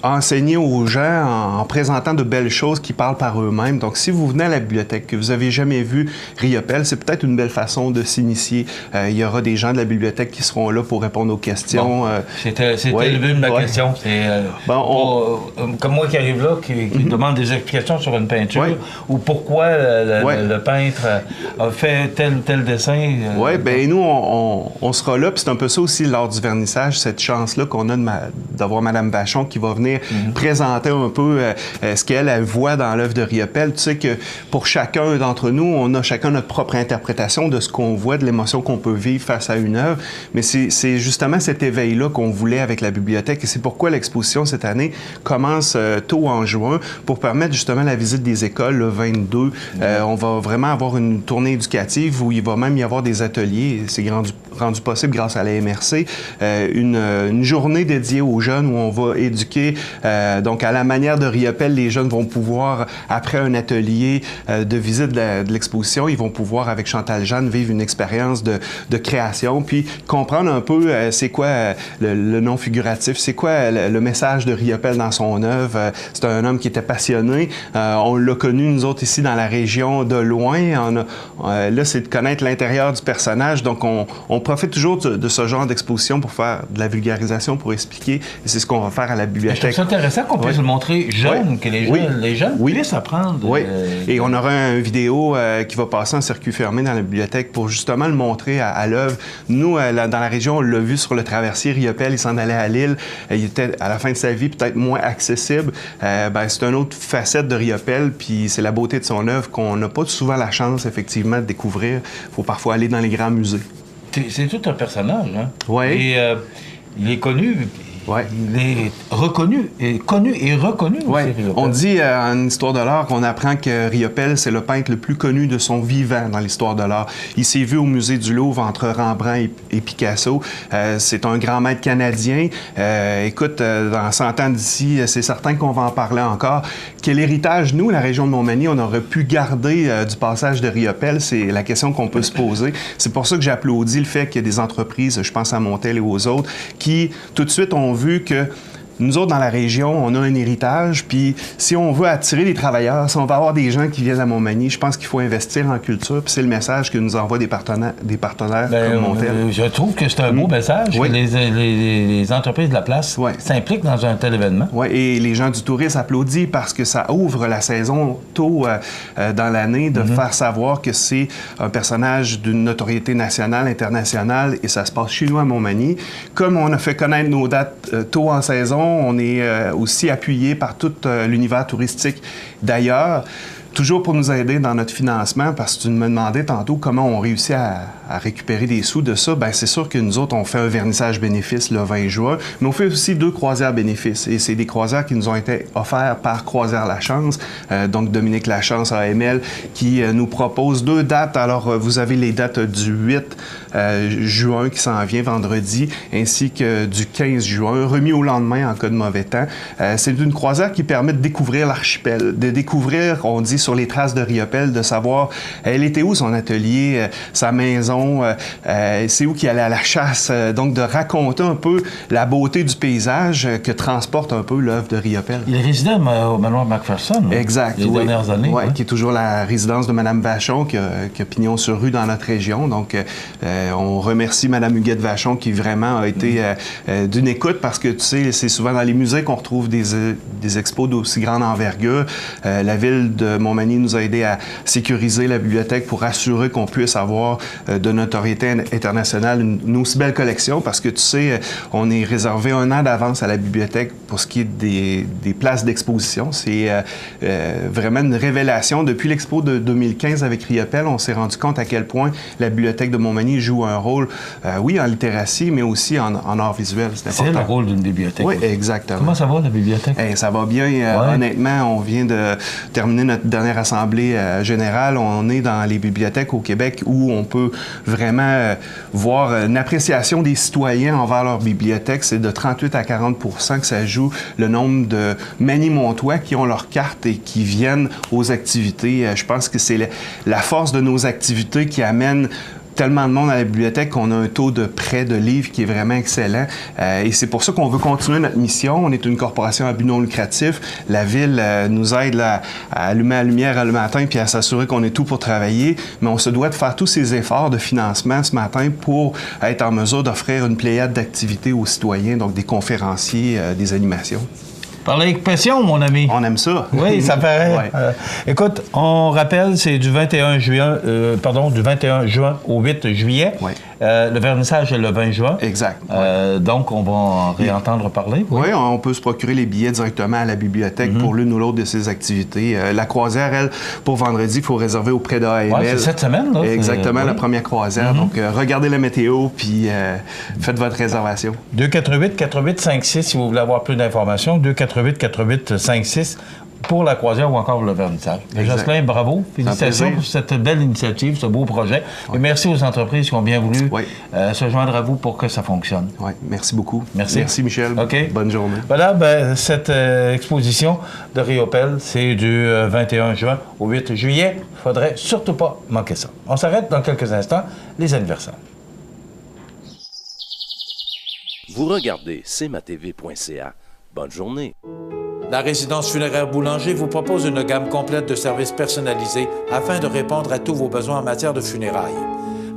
enseigner aux gens en présentant de belles choses qui parlent par eux-mêmes. Donc, si vous venez à la bibliothèque, que vous n'avez jamais vu Riopelle, c'est peut-être une belle façon de s'initier. Il y aura des gens de la bibliothèque qui seront là pour répondre aux questions. Bon, c'était le but de ma question. C'est comme moi qui arrive là, qui demande des explications sur une peinture, ou pourquoi le peintre a fait tel ou tel dessin. Oui, bien nous, on sera là. Puis c'est un peu ça aussi lors du vernissage, cette chance-là qu'on a d'avoir Mme Vachon qui va venir présenter un peu ce qu'elle voit dans l'œuvre de Riopelle. Tu sais que pour chacun d'entre nous, on a chacun notre propre interprétation de ce qu'on voit, de l'émotion qu'on peut vivre face à une œuvre. Mais c'est justement cet éveil-là qu'on voulait avec la bibliothèque. Et c'est pourquoi l'exposition cette année commence tôt en juin pour permettre justement la visite des écoles le 22. On va vraiment avoir une tournée éducative où il va même y avoir des ateliers. C'est rendu possible grâce à la MRC. Une journée dédiée aux jeunes où on va éduquer. Donc, à la manière de Riopelle, les jeunes vont pouvoir, après un atelier de visite de l'exposition, ils vont pouvoir, avec Chantal Jeanne, vivre une expérience de création, puis comprendre un peu c'est quoi le nom figuratif, c'est quoi le message de Riopelle dans son œuvre. C'est un homme qui était passionné. On l'a connu, nous autres, ici, dans la région de loin. Là, c'est de connaître l'intérieur du personnage. Donc, on profite toujours de ce genre d'exposition pour faire de la vulgarisation, pour expliquer. Et c'est ce qu'on va faire à la bibliothèque. C'est intéressant qu'on puisse le montrer jeune, que les jeunes puissent apprendre. Oui, et on aura une vidéo qui va passer en circuit fermé dans la bibliothèque pour justement le montrer à l'œuvre. Nous, dans la région, on l'a vu sur le traversier Riopelle, il s'en allait à Lille. Il était, à la fin de sa vie, peut-être moins accessible. C'est une autre facette de Riopelle, puis c'est la beauté de son œuvre qu'on n'a pas souvent la chance, effectivement, de découvrir. Il faut parfois aller dans les grands musées. C'est tout un personnage, hein? Oui. Et il est connu... Il est connu et reconnu aussi, Riopelle. On dit en histoire de l'art qu'on apprend que Riopelle, c'est le peintre le plus connu de son vivant dans l'histoire de l'art. Il s'est vu au musée du Louvre entre Rembrandt et Picasso. C'est un grand maître canadien. Écoute, dans 100 ans d'ici, c'est certain qu'on va en parler encore. Quel héritage, nous, la région de Montmagny, on aurait pu garder du passage de Riopelle? C'est la question qu'on peut se poser. C'est pour ça que j'applaudis le fait qu'il y a des entreprises, je pense à Montel et aux autres, qui tout de suite ont vu que nous autres, dans la région, on a un héritage, puis si on veut attirer des travailleurs, si on veut avoir des gens qui viennent à Montmagny, je pense qu'il faut investir en culture, puis c'est le message que nous envoient des partenaires comme Montel. Je trouve que c'est un beau message, que les entreprises de la place s'impliquent dans un tel événement. Oui, et les gens du tourisme applaudissent parce que ça ouvre la saison tôt dans l'année de faire savoir que c'est un personnage d'une notoriété nationale, internationale, et ça se passe chez nous à Montmagny. Comme on a fait connaître nos dates tôt en saison, on est aussi appuyé par tout l'univers touristique d'ailleurs, toujours pour nous aider dans notre financement, parce que tu me demandais tantôt comment on réussit à récupérer des sous de ça. Bien, c'est sûr que nous autres, on fait un vernissage bénéfice le 20 juin, mais on fait aussi 2 croisières bénéfices. Et c'est des croisières qui nous ont été offertes par Croisière La Chance, donc Dominique Lachance AML, qui nous propose 2 dates. Alors, vous avez les dates du 8 juin qui s'en vient vendredi, ainsi que du 15 juin, remis au lendemain en cas de mauvais temps. C'est une croisière qui permet de découvrir l'archipel, de découvrir, on dit, sur les traces de Riopelle, de savoir elle était où son atelier, sa maison, c'est où qu'il allait à la chasse, donc de raconter un peu la beauté du paysage que transporte un peu l'œuvre de Riopelle. Il résidait au manoir Macpherson, exact, les dernières années. Oui, qui est toujours la résidence de Mme Vachon, qui a pignon sur rue dans notre région. Donc, on remercie Mme Huguette Vachon qui vraiment a été d'une écoute, parce que, tu sais, c'est souvent dans les musées qu'on retrouve des expos d'aussi grande envergure. La ville de Montmagny nous a aidé à sécuriser la bibliothèque pour assurer qu'on puisse avoir de notoriété internationale une aussi belle collection, parce que, tu sais, on est réservé 1 an d'avance à la bibliothèque pour ce qui est des places d'exposition. C'est vraiment une révélation. Depuis l'expo de 2015 avec Riopelle, on s'est rendu compte à quel point la bibliothèque de Montmagny joue un rôle, oui, en littératie, mais aussi en art visuel. C'est important. C'est le rôle d'une bibliothèque. Oui, exactement. Comment ça va, la bibliothèque? Ça va bien. Honnêtement, on vient de terminer notre dernière dernière Assemblée générale, on est dans les bibliothèques au Québec où on peut vraiment voir une appréciation des citoyens envers leur bibliothèque. C'est de 38 à 40 que ça joue le nombre de Magny-Montois qui ont leur carte et qui viennent aux activités. Je pense que c'est la force de nos activités qui amène tellement de monde à la bibliothèque qu'on a un taux de prêt de livres qui est vraiment excellent. Et c'est pour ça qu'on veut continuer notre mission. On est une corporation à but non lucratif. La Ville nous aide là, à allumer la lumière le matin puis à s'assurer qu'on est tout pour travailler. Mais on se doit de faire tous ces efforts de financement ce matin pour être en mesure d'offrir une pléiade d'activités aux citoyens, donc des conférenciers, des animations. Parler avec passion, mon ami. On aime ça. Oui, ça paraît. Ouais. Écoute, on rappelle, c'est du 21 juin au 8 juillet. Oui. Le vernissage est le 20 juin. Exact. Donc, on va en réentendre parler. Oui, on peut se procurer les billets directement à la bibliothèque pour l'une ou l'autre de ces activités. La croisière, elle, pour vendredi, il faut réserver auprès d'AML. Oui, c'est cette semaine, là. Exactement, la première croisière. Donc, regardez la météo, puis faites votre réservation. 248-4856, si vous voulez avoir plus d'informations. 248-4856 pour la croisière ou encore le vernissage. Jocelyn, bravo. Félicitations pour cette belle initiative, ce beau projet. Oui. Et merci aux entreprises qui ont bien voulu se joindre à vous pour que ça fonctionne. Oui, merci beaucoup. Merci. Merci, Michel. OK. Bonne journée. Voilà, cette exposition de Riopelle, c'est du 21 juin au 8 juillet. Il ne faudrait surtout pas manquer ça. On s'arrête dans quelques instants. Les anniversaires. Vous regardez cmatv.ca. Bonne journée. La résidence funéraire Boulanger vous propose une gamme complète de services personnalisés afin de répondre à tous vos besoins en matière de funérailles.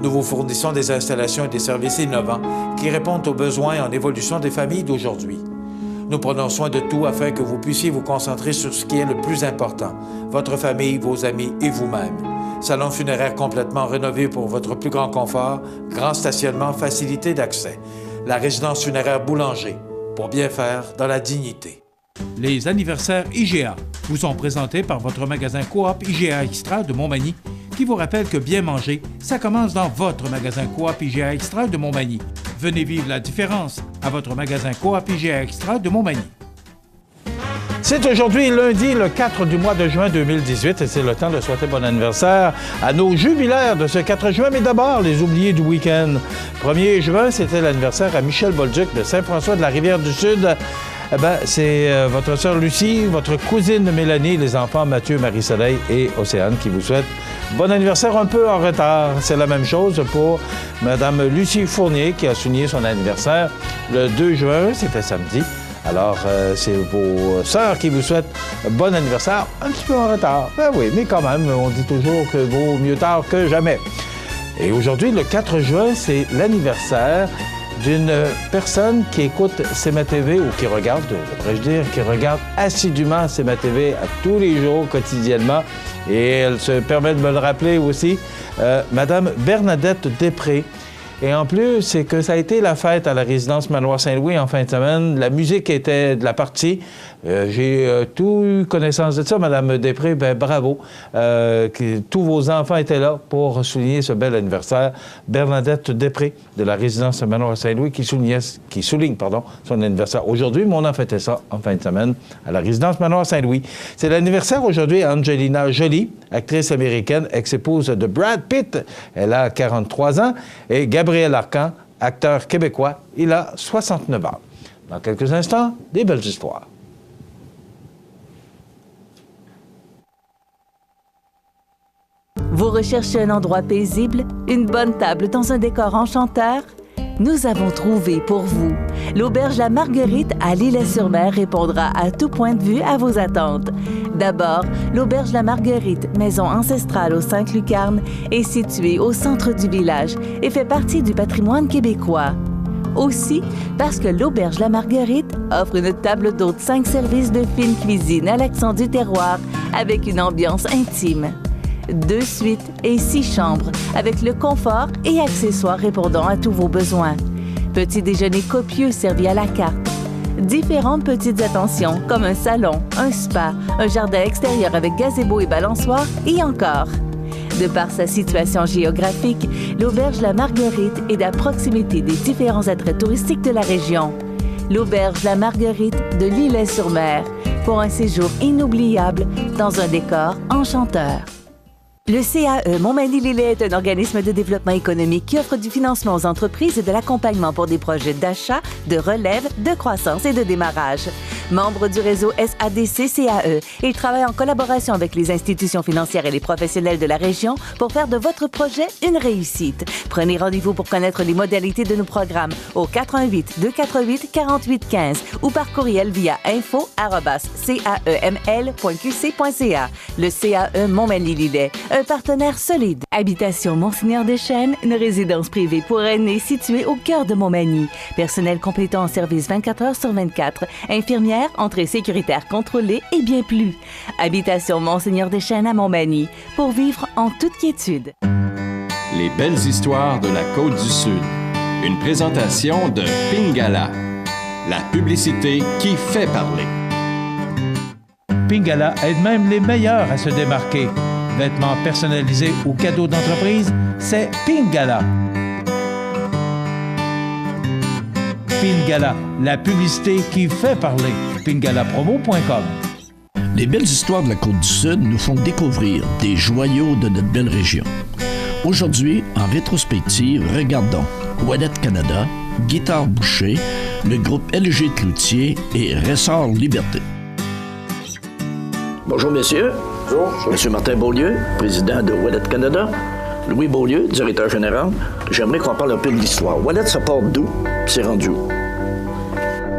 Nous vous fournissons des installations et des services innovants qui répondent aux besoins en évolution des familles d'aujourd'hui. Nous prenons soin de tout afin que vous puissiez vous concentrer sur ce qui est le plus important, votre famille, vos amis et vous-même. Salon funéraire complètement rénové pour votre plus grand confort, grand stationnement, facilité d'accès. La résidence funéraire Boulanger, pour bien faire dans la dignité. Les anniversaires IGA vous sont présentés par votre magasin Coop IGA Extra de Montmagny, qui vous rappelle que bien manger, ça commence dans votre magasin Coop IGA Extra de Montmagny. Venez vivre la différence à votre magasin Coop IGA Extra de Montmagny. C'est aujourd'hui lundi, le 4 du mois de juin 2018, et c'est le temps de souhaiter bon anniversaire à nos jubilaires de ce 4 juin, mais d'abord, les oubliés du week-end. 1er juin, c'était l'anniversaire à Michel Bolduc de Saint-François de la Rivière-du-Sud. C'est votre sœur Lucie, votre cousine Mélanie, les enfants Mathieu, Marie-Soleil et Océane qui vous souhaitent bon anniversaire un peu en retard. C'est la même chose pour Mme Lucie Fournier qui a souligné son anniversaire le 2 juin, c'était samedi. Alors, c'est vos sœurs qui vous souhaitent bon anniversaire, un petit peu en retard. Ben oui, mais quand même, on dit toujours que vaut mieux tard que jamais. Et aujourd'hui, le 4 juin, c'est l'anniversaire d'une personne qui écoute CMA-TV ou qui regarde, devrais-je dire, qui regarde assidûment CMA-TV à tous les jours, quotidiennement. Et elle se permet de me le rappeler aussi, Madame Bernadette Després. Et en plus, c'est que ça a été la fête à la résidence Manoir Saint-Louis en fin de semaine. La musique était de la partie. J'ai tout eu connaissance de ça, Mme Després. Ben bravo. Tous vos enfants étaient là pour souligner ce bel anniversaire. Bernadette Després de la résidence Manoir Saint-Louis qui souligne son anniversaire aujourd'hui. Mais on en fêtait ça en fin de semaine à la résidence Manoir Saint-Louis. C'est l'anniversaire aujourd'hui d'Angelina Jolie, actrice américaine, ex-épouse de Brad Pitt. Elle a 43 ans. Et Gabriel Arcan, acteur québécois, il a 69 ans. Dans quelques instants, des belles histoires. Vous recherchez un endroit paisible, une bonne table dans un décor enchanteur? Nous avons trouvé pour vous. L'Auberge La Marguerite à l'Île-sur-Mer répondra à tout point de vue à vos attentes. D'abord, l'Auberge La Marguerite, maison ancestrale aux 5 Lucarnes, est située au centre du village et fait partie du patrimoine québécois. Aussi, parce que l'Auberge La Marguerite offre une table d'hôte 5 services de fine cuisine à l'accent du terroir avec une ambiance intime. 2 suites et 6 chambres avec le confort et accessoires répondant à tous vos besoins. Petit déjeuner copieux servi à la carte. Différentes petites attentions comme un salon, un spa, un jardin extérieur avec gazebo et balançoire et encore. De par sa situation géographique, l'Auberge La Marguerite est à proximité des différents attraits touristiques de la région. L'Auberge La Marguerite de l'Île-sur-Mer. pour un séjour inoubliable dans un décor enchanteur. Le CAE Montmagny-Lillet est un organisme de développement économique qui offre du financement aux entreprises et de l'accompagnement pour des projets d'achat, de relève, de croissance et de démarrage. Membre du réseau SADC-CAE, il travaille en collaboration avec les institutions financières et les professionnels de la région pour faire de votre projet une réussite. Prenez rendez-vous pour connaître les modalités de nos programmes au 418-248-4815 ou par courriel via info@caeml.qc.ca. Le CAE Montmagny-Lillet, un partenaire solide. Habitation Monseigneur Deschênes, une résidence privée pour aînés située au cœur de Montmagny. Personnel complétant en service 24 heures sur 24. Infirmière, entrée sécuritaire contrôlée et bien plus. Habitation Monseigneur Deschênes à Montmagny, pour vivre en toute quiétude. Les belles histoires de la Côte-du-Sud. Une présentation de Pingala, la publicité qui fait parler. Pingala aide même les meilleurs à se démarquer. Vêtements personnalisés ou cadeaux d'entreprise, c'est Pingala. Pingala, la publicité qui fait parler. pingalapromo.com. Les belles histoires de la Côte-du-Sud nous font découvrir des joyaux de notre belle région. Aujourd'hui, en rétrospective, regardons Ouellet Canada, Guitare Boucher, le groupe LG Cloutier et Ressort Liberté. Bonjour, messieurs. Bonjour. Monsieur Martin Beaulieu, président de Ouellet Canada. Louis Beaulieu, directeur général. J'aimerais qu'on parle un peu de l'histoire. Ouellet, ça part d'où? C'est rendu où?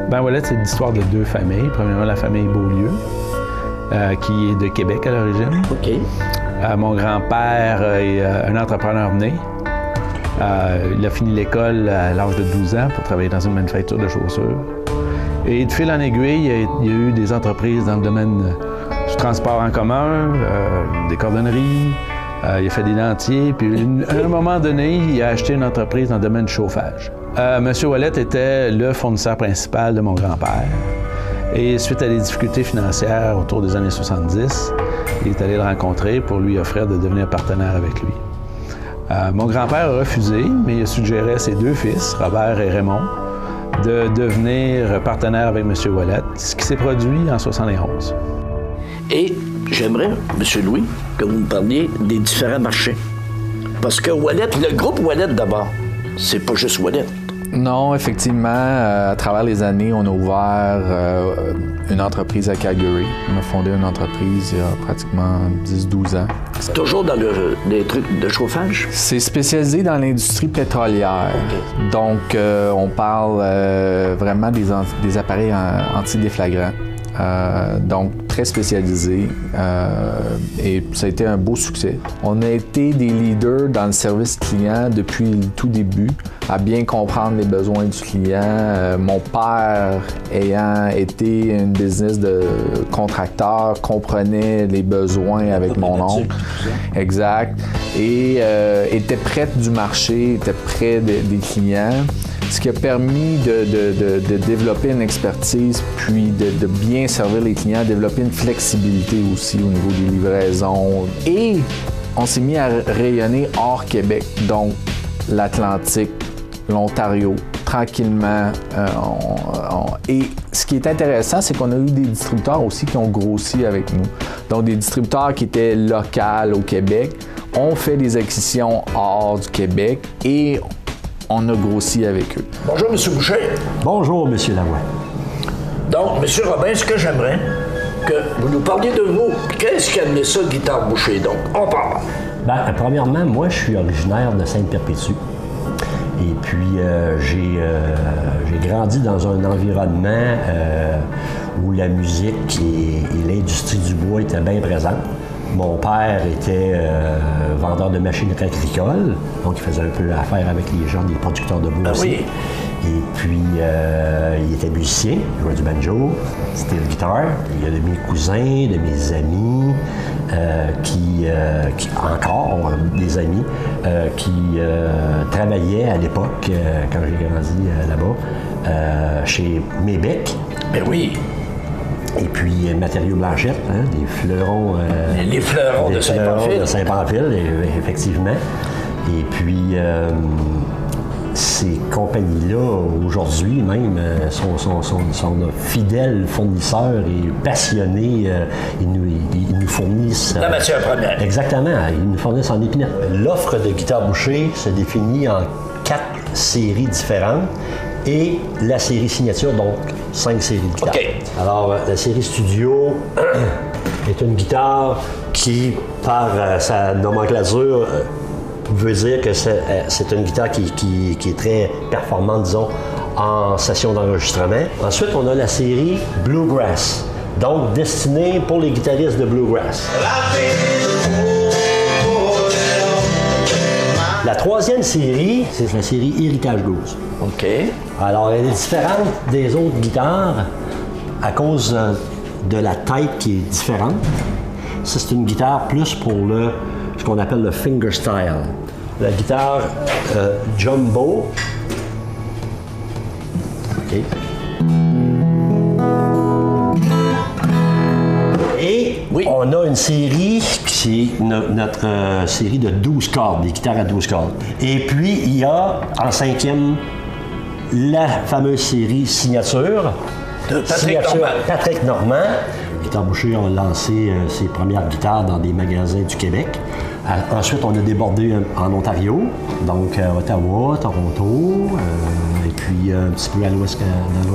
Ben, Ouellet, c'est l'histoire de deux familles. Premièrement, la famille Beaulieu, qui est de Québec à l'origine. OK. Mon grand-père est un entrepreneur né. Il a fini l'école à l'âge de 12 ans pour travailler dans une manufacture de chaussures. Et de fil en aiguille, il y a eu des entreprises dans le domaine du transport en commun, des cordonneries, il a fait des dentiers, puis à un moment donné, il a acheté une entreprise dans le domaine du chauffage. Monsieur Ouellet était le fournisseur principal de mon grand-père. Et suite à des difficultés financières autour des années 70, il est allé le rencontrer pour lui offrir de devenir partenaire avec lui. Mon grand-père a refusé, mais il a suggéré à ses deux fils, Robert et Raymond, de devenir partenaire avec M. Ouellet, ce qui s'est produit en 1971. Et j'aimerais, M. Louis, que vous me parliez des différents marchés. Parce que Ouellet, le groupe Ouellet d'abord, c'est pas juste Ouellet. Non, effectivement, à travers les années, on a ouvert une entreprise à Calgary. On a fondé une entreprise il y a pratiquement 10-12 ans. Toujours dans les trucs de chauffage? C'est spécialisé dans l'industrie pétrolière. Okay. Donc, on parle vraiment des appareils antidéflagrants. Donc, très spécialisé et ça a été un beau succès. On a été des leaders dans le service client depuis le tout début, à bien comprendre les besoins du client. Mon père, ayant été une business de contracteur, comprenait les besoins avec mon oncle. Exact. Et était près du marché, était près des clients. Ce qui a permis de développer une expertise, puis de bien servir les clients, développer une flexibilité aussi au niveau des livraisons. Et on s'est mis à rayonner hors Québec, donc l'Atlantique, l'Ontario, tranquillement. Et ce qui est intéressant, c'est qu'on a eu des distributeurs aussi qui ont grossi avec nous. Donc des distributeurs qui étaient locaux au Québec. On fait des acquisitions hors du Québec et on a grossi avec eux. Bonjour, M. Boucher. Bonjour, M. Lavoie. Donc, M. Robin, ce que j'aimerais, que vous nous parliez de vous. Qu'est-ce qui a amené ça, Guitare Boucher? Donc, on parle. Bien, premièrement, moi, je suis originaire de Sainte-Perpétue. Et puis, j'ai grandi dans un environnement où la musique et l'industrie du bois étaient bien présentes. Mon père était vendeur de machinerie agricole, donc il faisait un peu affaire avec les gens, des producteurs de bois aussi. Oui. Et puis, il était musicien, il jouait du banjo, c'était le guitare. Il y a de mes cousins, de mes amis, qui encore des amis, qui travaillaient à l'époque, quand j'ai grandi là-bas, chez Mébec. Ben oui. Et puis, Matériaux Blanchette, hein, des fleurons... les fleurons de Saint-Pamphile. De Saint-Pamphile, effectivement. Et puis, ces compagnies-là, aujourd'hui même, sont nos fidèles fournisseurs et passionnés. Ils nous fournissent... La matière première. Exactement. Ils nous fournissent en épinette. L'offre de Guitare Boucher se définit en 4 séries différentes et la série signature, donc 5 séries de guitares. OK. Alors, la série studio est une guitare qui, par sa nomenclature, veut dire que c'est une guitare qui est très performante, disons, en session d'enregistrement. Ensuite, on a la série Bluegrass, donc destinée pour les guitaristes de Bluegrass. La troisième série, c'est la série Héritage Blues. OK. Alors, elle est différente des autres guitares à cause de la tête qui est différente. Ça, c'est une guitare plus pour ce qu'on appelle le fingerstyle. La guitare jumbo. OK. Et on a une série qui est notre série de 12 cordes, des guitares à 12 cordes. Et puis, il y a en 5e la fameuse série Signature. De Patrick Normand. Guitare Boucher ont lancé ses premières guitares dans des magasins du Québec. Ensuite, on a débordé en Ontario, donc Ottawa, Toronto, et puis un petit peu dans l'Ouest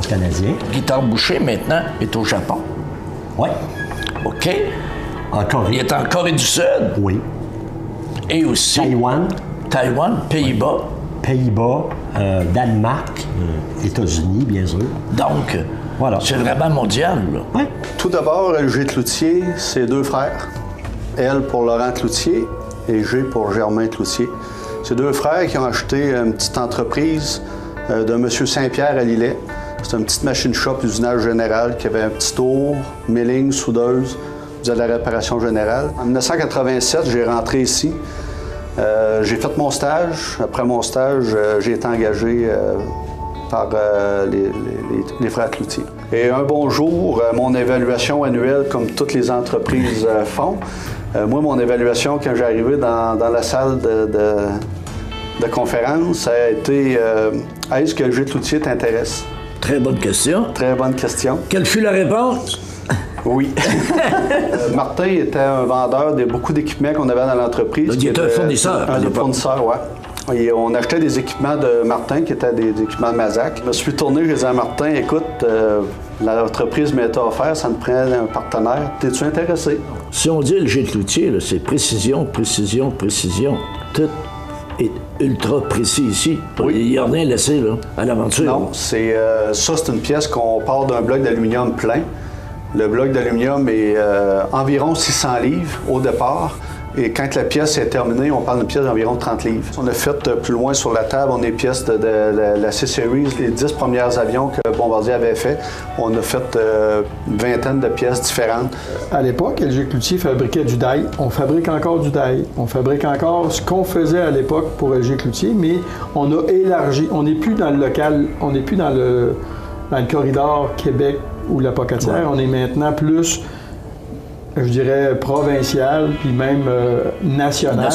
canadien. Guitare Boucher, maintenant, est au Japon. Oui. OK. En Corée. Il est en Corée du Sud. Oui. Et aussi... Taïwan, Pays-Bas, Danemark, États-Unis, bien sûr. Donc, voilà. C'est vraiment mondial, là. Oui. Tout d'abord, LG Cloutier, c'est 2 frères. L pour Laurent Cloutier et G pour Germain Cloutier. C'est 2 frères qui ont acheté une petite entreprise de M. Saint-Pierre à Lillet. C'est une petite machine shop usinage général qui avait un petit tour, milling, soudeuse, faisait de la réparation générale. En 1987, j'ai rentré ici. J'ai fait mon stage. Après mon stage, j'ai été engagé par les frères Cloutier. Et un bon jour, mon évaluation annuelle, comme toutes les entreprises font, moi, mon évaluation, quand j'ai arrivé dans la salle de conférence, ça a été est-ce que LG Cloutier t'intéresse? Très bonne question. Très bonne question. Quelle fut la réponse? Oui. Martin était un vendeur de beaucoup d'équipements qu'on avait dans l'entreprise. Il était un fournisseur. Un fournisseur, oui. Et on achetait des équipements de Martin, qui étaient des équipements de Mazak. Je me suis tourné, je disais à Martin, écoute, l'entreprise m'était offert, ça me prend un partenaire. T'es-tu intéressé? Si on dit LG Cloutier, c'est précision, précision, précision. Tout est ultra précis ici. Oui. Il n'y a rien laissé là, à l'aventure. Non, c'est une pièce qu'on part d'un bloc d'aluminium plein. Le bloc d'aluminium est environ 600 livres au départ. Et quand la pièce est terminée, on parle d'une pièce d'environ 30 livres. On a fait plus loin sur la table, on a des pièces de la C-Series, les 10 premiers avions que Bombardier avait fait. On a fait une vingtaine de pièces différentes. À l'époque, LG Cloutier fabriquait du die. On fabrique encore du die. On fabrique encore ce qu'on faisait à l'époque pour LG Cloutier, mais on a élargi. On n'est plus dans le local, on n'est plus dans le corridor Québec ou la Pocatière. Ouais. On est maintenant plus, je dirais, provincial, puis même national.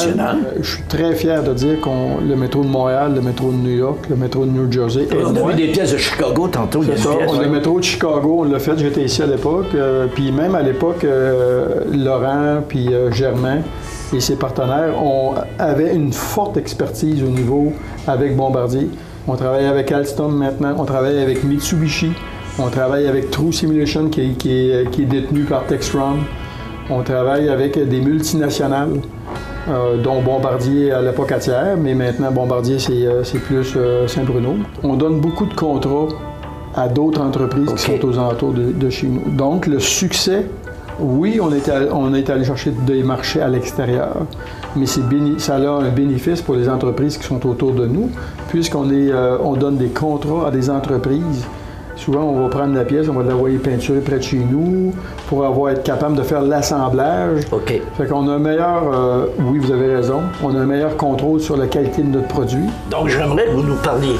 Je suis très fier de dire qu'on le métro de Montréal, le métro de New York, le métro de New Jersey. On a vu des pièces de Chicago tantôt. C'est ça, le métro de Chicago, on l'a fait, j'étais ici à l'époque. Puis même à l'époque, Laurent puis Germain et ses partenaires avaient une forte expertise au niveau avec Bombardier. On travaille avec Alstom maintenant, on travaille avec Mitsubishi, on travaille avec True Simulation qui est détenu par Textron. On travaille avec des multinationales, dont Bombardier à la Pocatière, mais maintenant Bombardier, c'est plus Saint-Bruno. On donne beaucoup de contrats à d'autres entreprises qui sont aux alentours de chez nous. Donc, le succès, oui, on est allé chercher des marchés à l'extérieur, mais ça a un bénéfice pour les entreprises qui sont autour de nous, puisqu'on donne des contrats à des entreprises. Souvent, on va prendre la pièce, on va l'envoyer peinturée près de chez nous pour être capable de faire l'assemblage. OK. Fait qu'on a un meilleur, oui, vous avez raison, on a un meilleur contrôle sur la qualité de notre produit. Donc, j'aimerais que vous nous parliez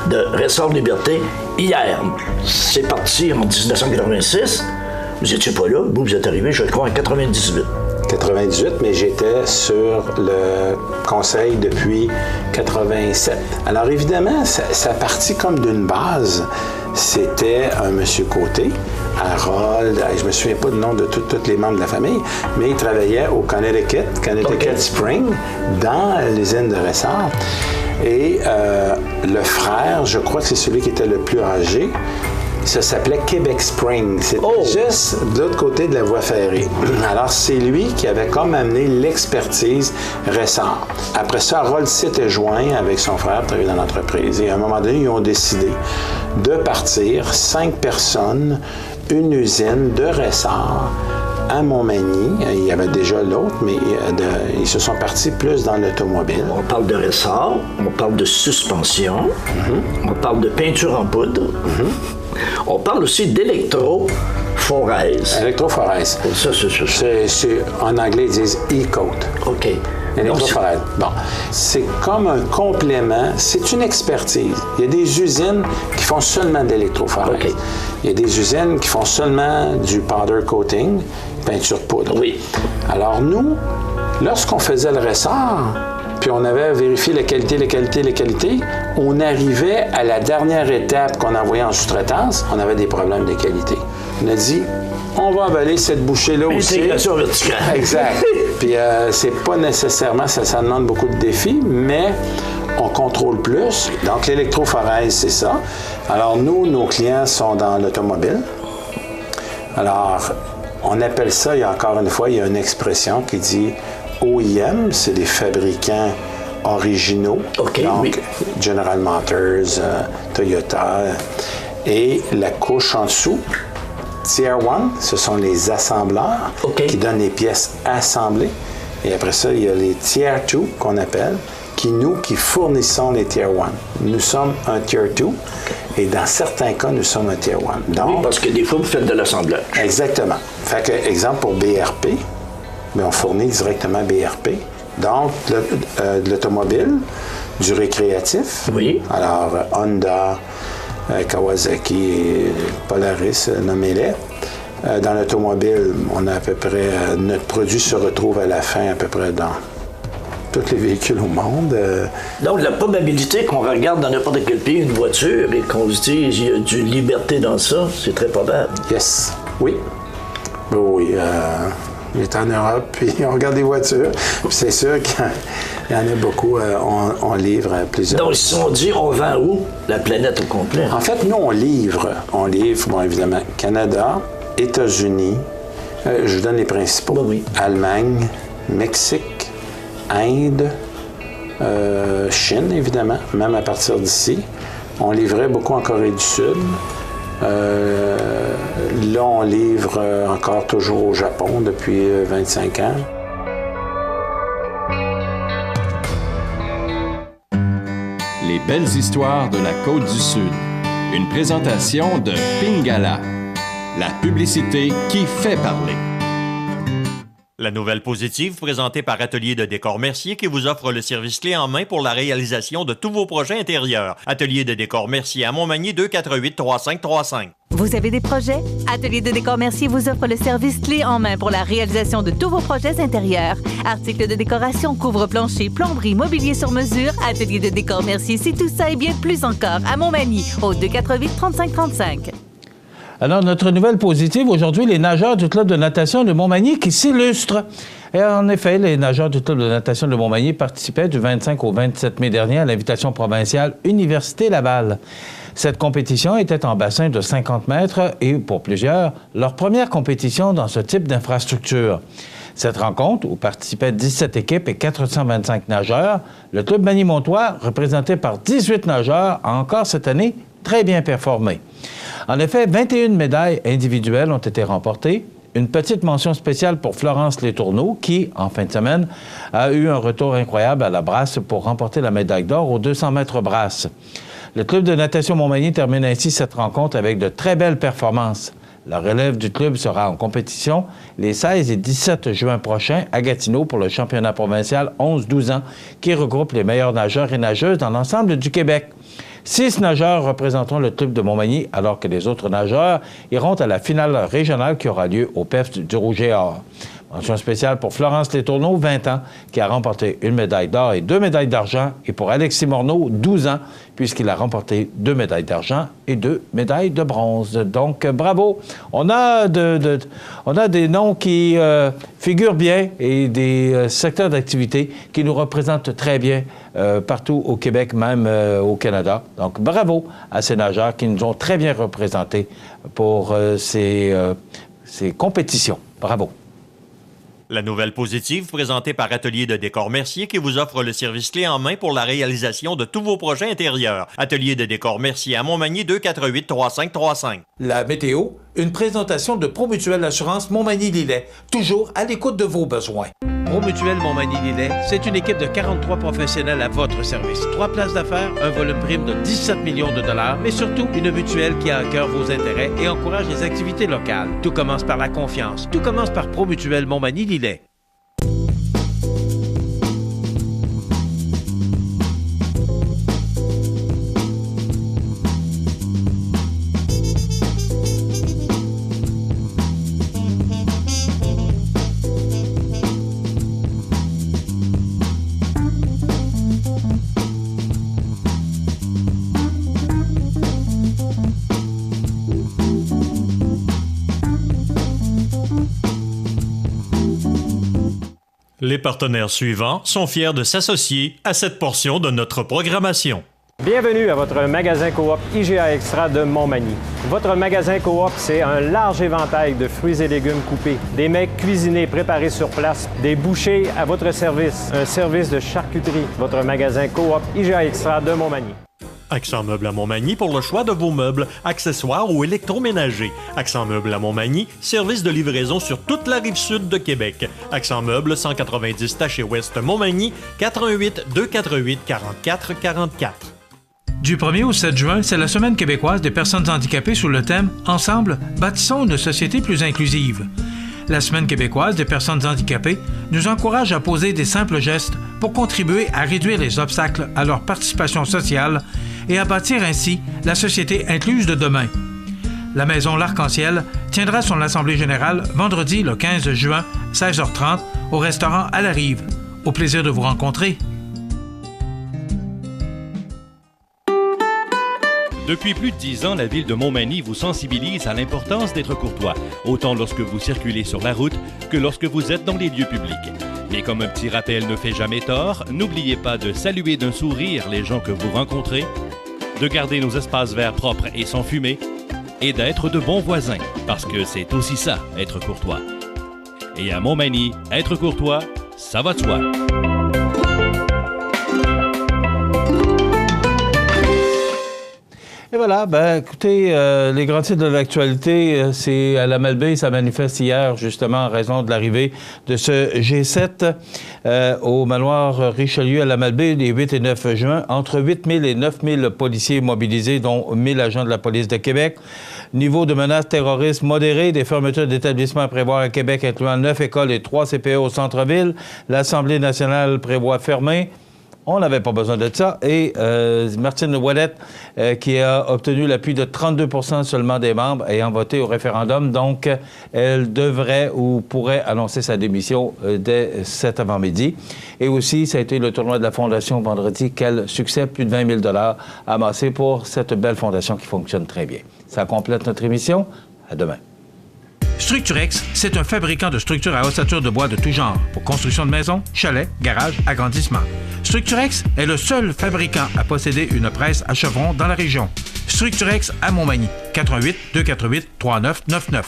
de Restaure Liberté. Hier, c'est parti en 1986. Vous n'étiez pas là, vous êtes arrivé, je crois, en 98. 98, mais j'étais sur le conseil depuis 87. Alors évidemment, ça partit comme d'une base. C'était un monsieur Côté, Harold, je me souviens pas du nom de tous les membres de la famille, mais il travaillait au Connecticut Spring, dans l'usine de Ressort. Et le frère, je crois que c'est celui qui était le plus âgé, ça s'appelait Québec Spring. C'était juste de l'autre côté de la voie ferrée. Alors, c'est lui qui avait comme amené l'expertise Ressort. Après ça, Harold s'était joint avec son frère, travaillé dans l'entreprise. Et à un moment donné, ils ont décidé de partir 5 personnes, une usine de Ressort à Montmagny. Il y avait déjà l'autre, mais ils se sont partis plus dans l'automobile. On parle de Ressort, on parle de suspension, on parle de peinture en poudre, on parle aussi d'électrophorèse. Électrophorèse. Ça, c'est en anglais, ils disent e-coat. OK. Électrophorèse. Bon. C'est comme un complément. C'est une expertise. Il y a des usines qui font seulement de l'électrophorèse. Okay. Il y a des usines qui font seulement du powder coating, peinture poudre. Oui. Alors nous, lorsqu'on faisait le ressort, puis on avait vérifié les qualités, on arrivait à la dernière étape qu'on envoyait en sous-traitance, on avait des problèmes de qualité. On a dit, on va avaler cette bouchée-là aussi. Intégration verticale. Exact. Puis c'est pas nécessairement, ça demande beaucoup de défis, mais on contrôle plus. Donc l'électrophorèse, c'est ça. Alors nous, nos clients sont dans l'automobile. Alors, on appelle ça, il y a encore une fois, il y a une expression qui dit OEM, c'est des fabricants originaux. OK, donc, oui. General Motors, Toyota. Et la couche en dessous, Tier 1, ce sont les assembleurs qui donnent les pièces assemblées. Et après ça, il y a les Tier 2 qu'on appelle, qui fournissons les Tier 1. Nous sommes un Tier 2 et dans certains cas, nous sommes un Tier 1. Donc, oui, parce que des fois, vous faites de l'assemblage. Exactement. Fait que, exemple, pour BRP, mais on fournit directement BRP. Donc, de l'automobile, du récréatif. Oui. Alors, Honda, Kawasaki, Polaris, nommez-les. Dans l'automobile, on a à peu près... notre produit se retrouve à la fin à peu près dans tous les véhicules au monde. Donc, la probabilité qu'on regarde dans n'importe quel pays une voiture et qu'on se dise qu'il y a du liberté dans ça, c'est très probable. Yes. Oui. Oui. Il est en Europe, puis on regarde des voitures. C'est sûr qu'il y en a beaucoup. On livre plusieurs. Donc, si on dit on vend où? La planète au complet. En fait, nous, on livre, bon, évidemment, Canada, États-Unis, je vous donne les principaux. Oui. Allemagne, Mexique, Inde, Chine, évidemment, même à partir d'ici. On livrait beaucoup en Corée du Sud. Là, on livre encore toujours au Japon depuis 25 ans. Les belles histoires de la Côte-du-Sud. Une présentation de Pingala, la publicité qui fait parler. La nouvelle positive présentée par Atelier de décor Mercier qui vous offre le service clé en main pour la réalisation de tous vos projets intérieurs. Atelier de décor Mercier à Montmagny 248-3535. Vous avez des projets? Atelier de décor Mercier vous offre le service clé en main pour la réalisation de tous vos projets intérieurs. Articles de décoration, couvre-plancher, plomberie, mobilier sur mesure. Atelier de décor Mercier, c'est tout ça et bien plus encore à Montmagny au 248-3535. Alors, notre nouvelle positive, aujourd'hui, les nageurs du Club de natation de Montmagny qui s'illustrent. Et en effet, les nageurs du Club de natation de Montmagny participaient du 25 au 27 mai dernier à l'invitation provinciale Université Laval. Cette compétition était en bassin de 50 mètres et, pour plusieurs, leur première compétition dans ce type d'infrastructure. Cette rencontre, où participaient 17 équipes et 425 nageurs, le Club Magny-Montois, représenté par 18 nageurs, a encore cette année très bien performé. En effet, 21 médailles individuelles ont été remportées. Une petite mention spéciale pour Florence Letourneau, qui, en fin de semaine, a eu un retour incroyable à la brasse pour remporter la médaille d'or aux 200 mètres brasse. Le Club de natation Montmagny termine ainsi cette rencontre avec de très belles performances. La relève du club sera en compétition les 16 et 17 juin prochains à Gatineau pour le championnat provincial 11-12 ans, qui regroupe les meilleurs nageurs et nageuses dans l'ensemble du Québec. 6 nageurs représenteront le club de Montmagny, alors que les autres nageurs iront à la finale régionale qui aura lieu au PEF du Rouge et Or. Mention spéciale pour Florence Letourneau, 20 ans, qui a remporté une médaille d'or et 2 médailles d'argent. Et pour Alexis Morneau, 12 ans, puisqu'il a remporté 2 médailles d'argent et 2 médailles de bronze. Donc, bravo. On a des noms qui figurent bien et des secteurs d'activité qui nous représentent très bien partout au Québec, même au Canada. Donc, bravo à ces nageurs qui nous ont très bien représentés pour ces compétitions. Bravo. La nouvelle positive présentée par Atelier de décor Mercier qui vous offre le service clé en main pour la réalisation de tous vos projets intérieurs. Atelier de décor Mercier à Montmagny 248-3535. La météo, une présentation de Promutuelle Assurance Montmagny-Lillet, toujours à l'écoute de vos besoins. Promutuelle Montmagny-Lillet, c'est une équipe de 43 professionnels à votre service. 3 places d'affaires, un volume prime de 17 millions de dollars, mais surtout une mutuelle qui a à cœur vos intérêts et encourage les activités locales. Tout commence par la confiance. Tout commence par Promutuelle Montmagny-Lillet. Les partenaires suivants sont fiers de s'associer à cette portion de notre programmation. Bienvenue à votre magasin Coop IGA Extra de Montmagny. Votre magasin Coop, c'est un large éventail de fruits et légumes coupés, des mets cuisinés préparés sur place, des bouchées à votre service, un service de charcuterie. Votre magasin Coop IGA Extra de Montmagny. Accent Meubles à Montmagny pour le choix de vos meubles, accessoires ou électroménagers. Accent Meubles à Montmagny, service de livraison sur toute la rive sud de Québec. Accent Meubles, 190 Taché Ouest Montmagny, 418-248-4444. Du 1er au 7 juin, c'est la Semaine québécoise des personnes handicapées sous le thème « Ensemble, bâtissons une société plus inclusive ». La Semaine québécoise des personnes handicapées nous encourage à poser des simples gestes pour contribuer à réduire les obstacles à leur participation sociale et à bâtir ainsi la société incluse de demain. La Maison L'Arc-en-Ciel tiendra son Assemblée générale vendredi le 15 juin, 16h30, au restaurant à la Rive. Au plaisir de vous rencontrer. Depuis plus de 10 ans, la Ville de Montmagny vous sensibilise à l'importance d'être courtois, autant lorsque vous circulez sur la route que lorsque vous êtes dans les lieux publics. Mais comme un petit rappel ne fait jamais tort, n'oubliez pas de saluer d'un sourire les gens que vous rencontrez, de garder nos espaces verts propres et sans fumée, et d'être de bons voisins, parce que c'est aussi ça, être courtois. Et à Montmagny, être courtois, ça va de soi. Et voilà, ben écoutez, les grands titres de l'actualité, c'est à la Malbaie, ça manifeste hier justement en raison de l'arrivée de ce G7 au manoir Richelieu à la Malbaie les 8 et 9 juin. Entre 8 000 et 9 000 policiers mobilisés, dont 1 000 agents de la police de Québec. Niveau de menace terroriste modéré, des fermetures d'établissements à prévoir à Québec, incluant 9 écoles et 3 CPE au centre-ville. L'Assemblée nationale prévoit fermer. On n'avait pas besoin de ça. Et Martine Ouellette, qui a obtenu l'appui de 32 % seulement des membres ayant voté au référendum. Donc, elle devrait ou pourrait annoncer sa démission dès cet avant-midi. Et aussi, ça a été le tournoi de la Fondation vendredi. Quel succès, plus de 20 000 $ amassés pour cette belle fondation qui fonctionne très bien. Ça complète notre émission. À demain. Structurex, c'est un fabricant de structures à ossature de bois de tout genre pour construction de maisons, chalets, garages, agrandissements. Structurex est le seul fabricant à posséder une presse à chevrons dans la région. Structurex à Montmagny, 418-248-3999.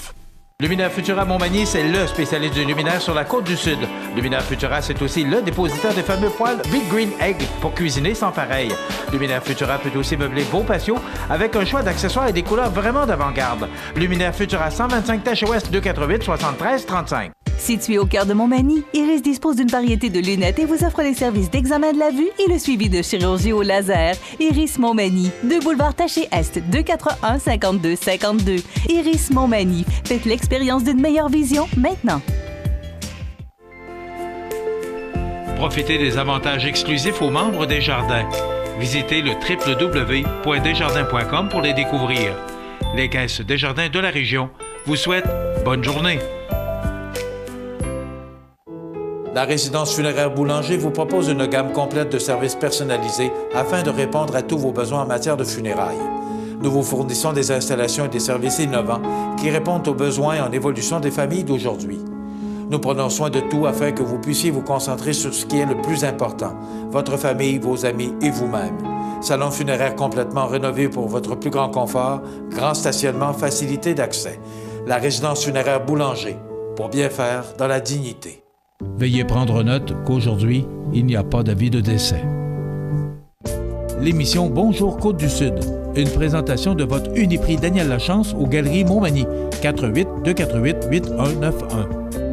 Luminaire Futura Montmagny, c'est le spécialiste du luminaire sur la côte du Sud. Luminaire Futura, c'est aussi le dépositaire des fameux poêles Big Green Egg pour cuisiner sans pareil. Luminaire Futura peut aussi meubler vos patios avec un choix d'accessoires et des couleurs vraiment d'avant-garde. Luminaire Futura, 125 Taché Ouest, 248-7335. Situé au cœur de Montmagny, Iris dispose d'une variété de lunettes et vous offre les services d'examen de la vue et le suivi de chirurgie au laser. Iris Montmagny, 2 boulevard Taché Est, 241-5252. Iris Montmagny, faites l'expérience d'une meilleure vision maintenant. Profitez des avantages exclusifs aux membres des Jardins. Visitez le www.desjardins.com pour les découvrir. Les caisses Desjardins de la région vous souhaitent bonne journée. La résidence funéraire Boulanger vous propose une gamme complète de services personnalisés afin de répondre à tous vos besoins en matière de funérailles. Nous vous fournissons des installations et des services innovants qui répondent aux besoins en évolution des familles d'aujourd'hui. Nous prenons soin de tout afin que vous puissiez vous concentrer sur ce qui est le plus important, votre famille, vos amis et vous-même. Salon funéraire complètement rénové pour votre plus grand confort, grand stationnement, facilité d'accès. La résidence funéraire Boulanger, pour bien faire dans la dignité. Veuillez prendre note qu'aujourd'hui, il n'y a pas d'avis de décès. L'émission Bonjour Côte-du-Sud, une présentation de votre Uniprix Daniel Lachance aux Galeries Montmagny, 418-248-8191.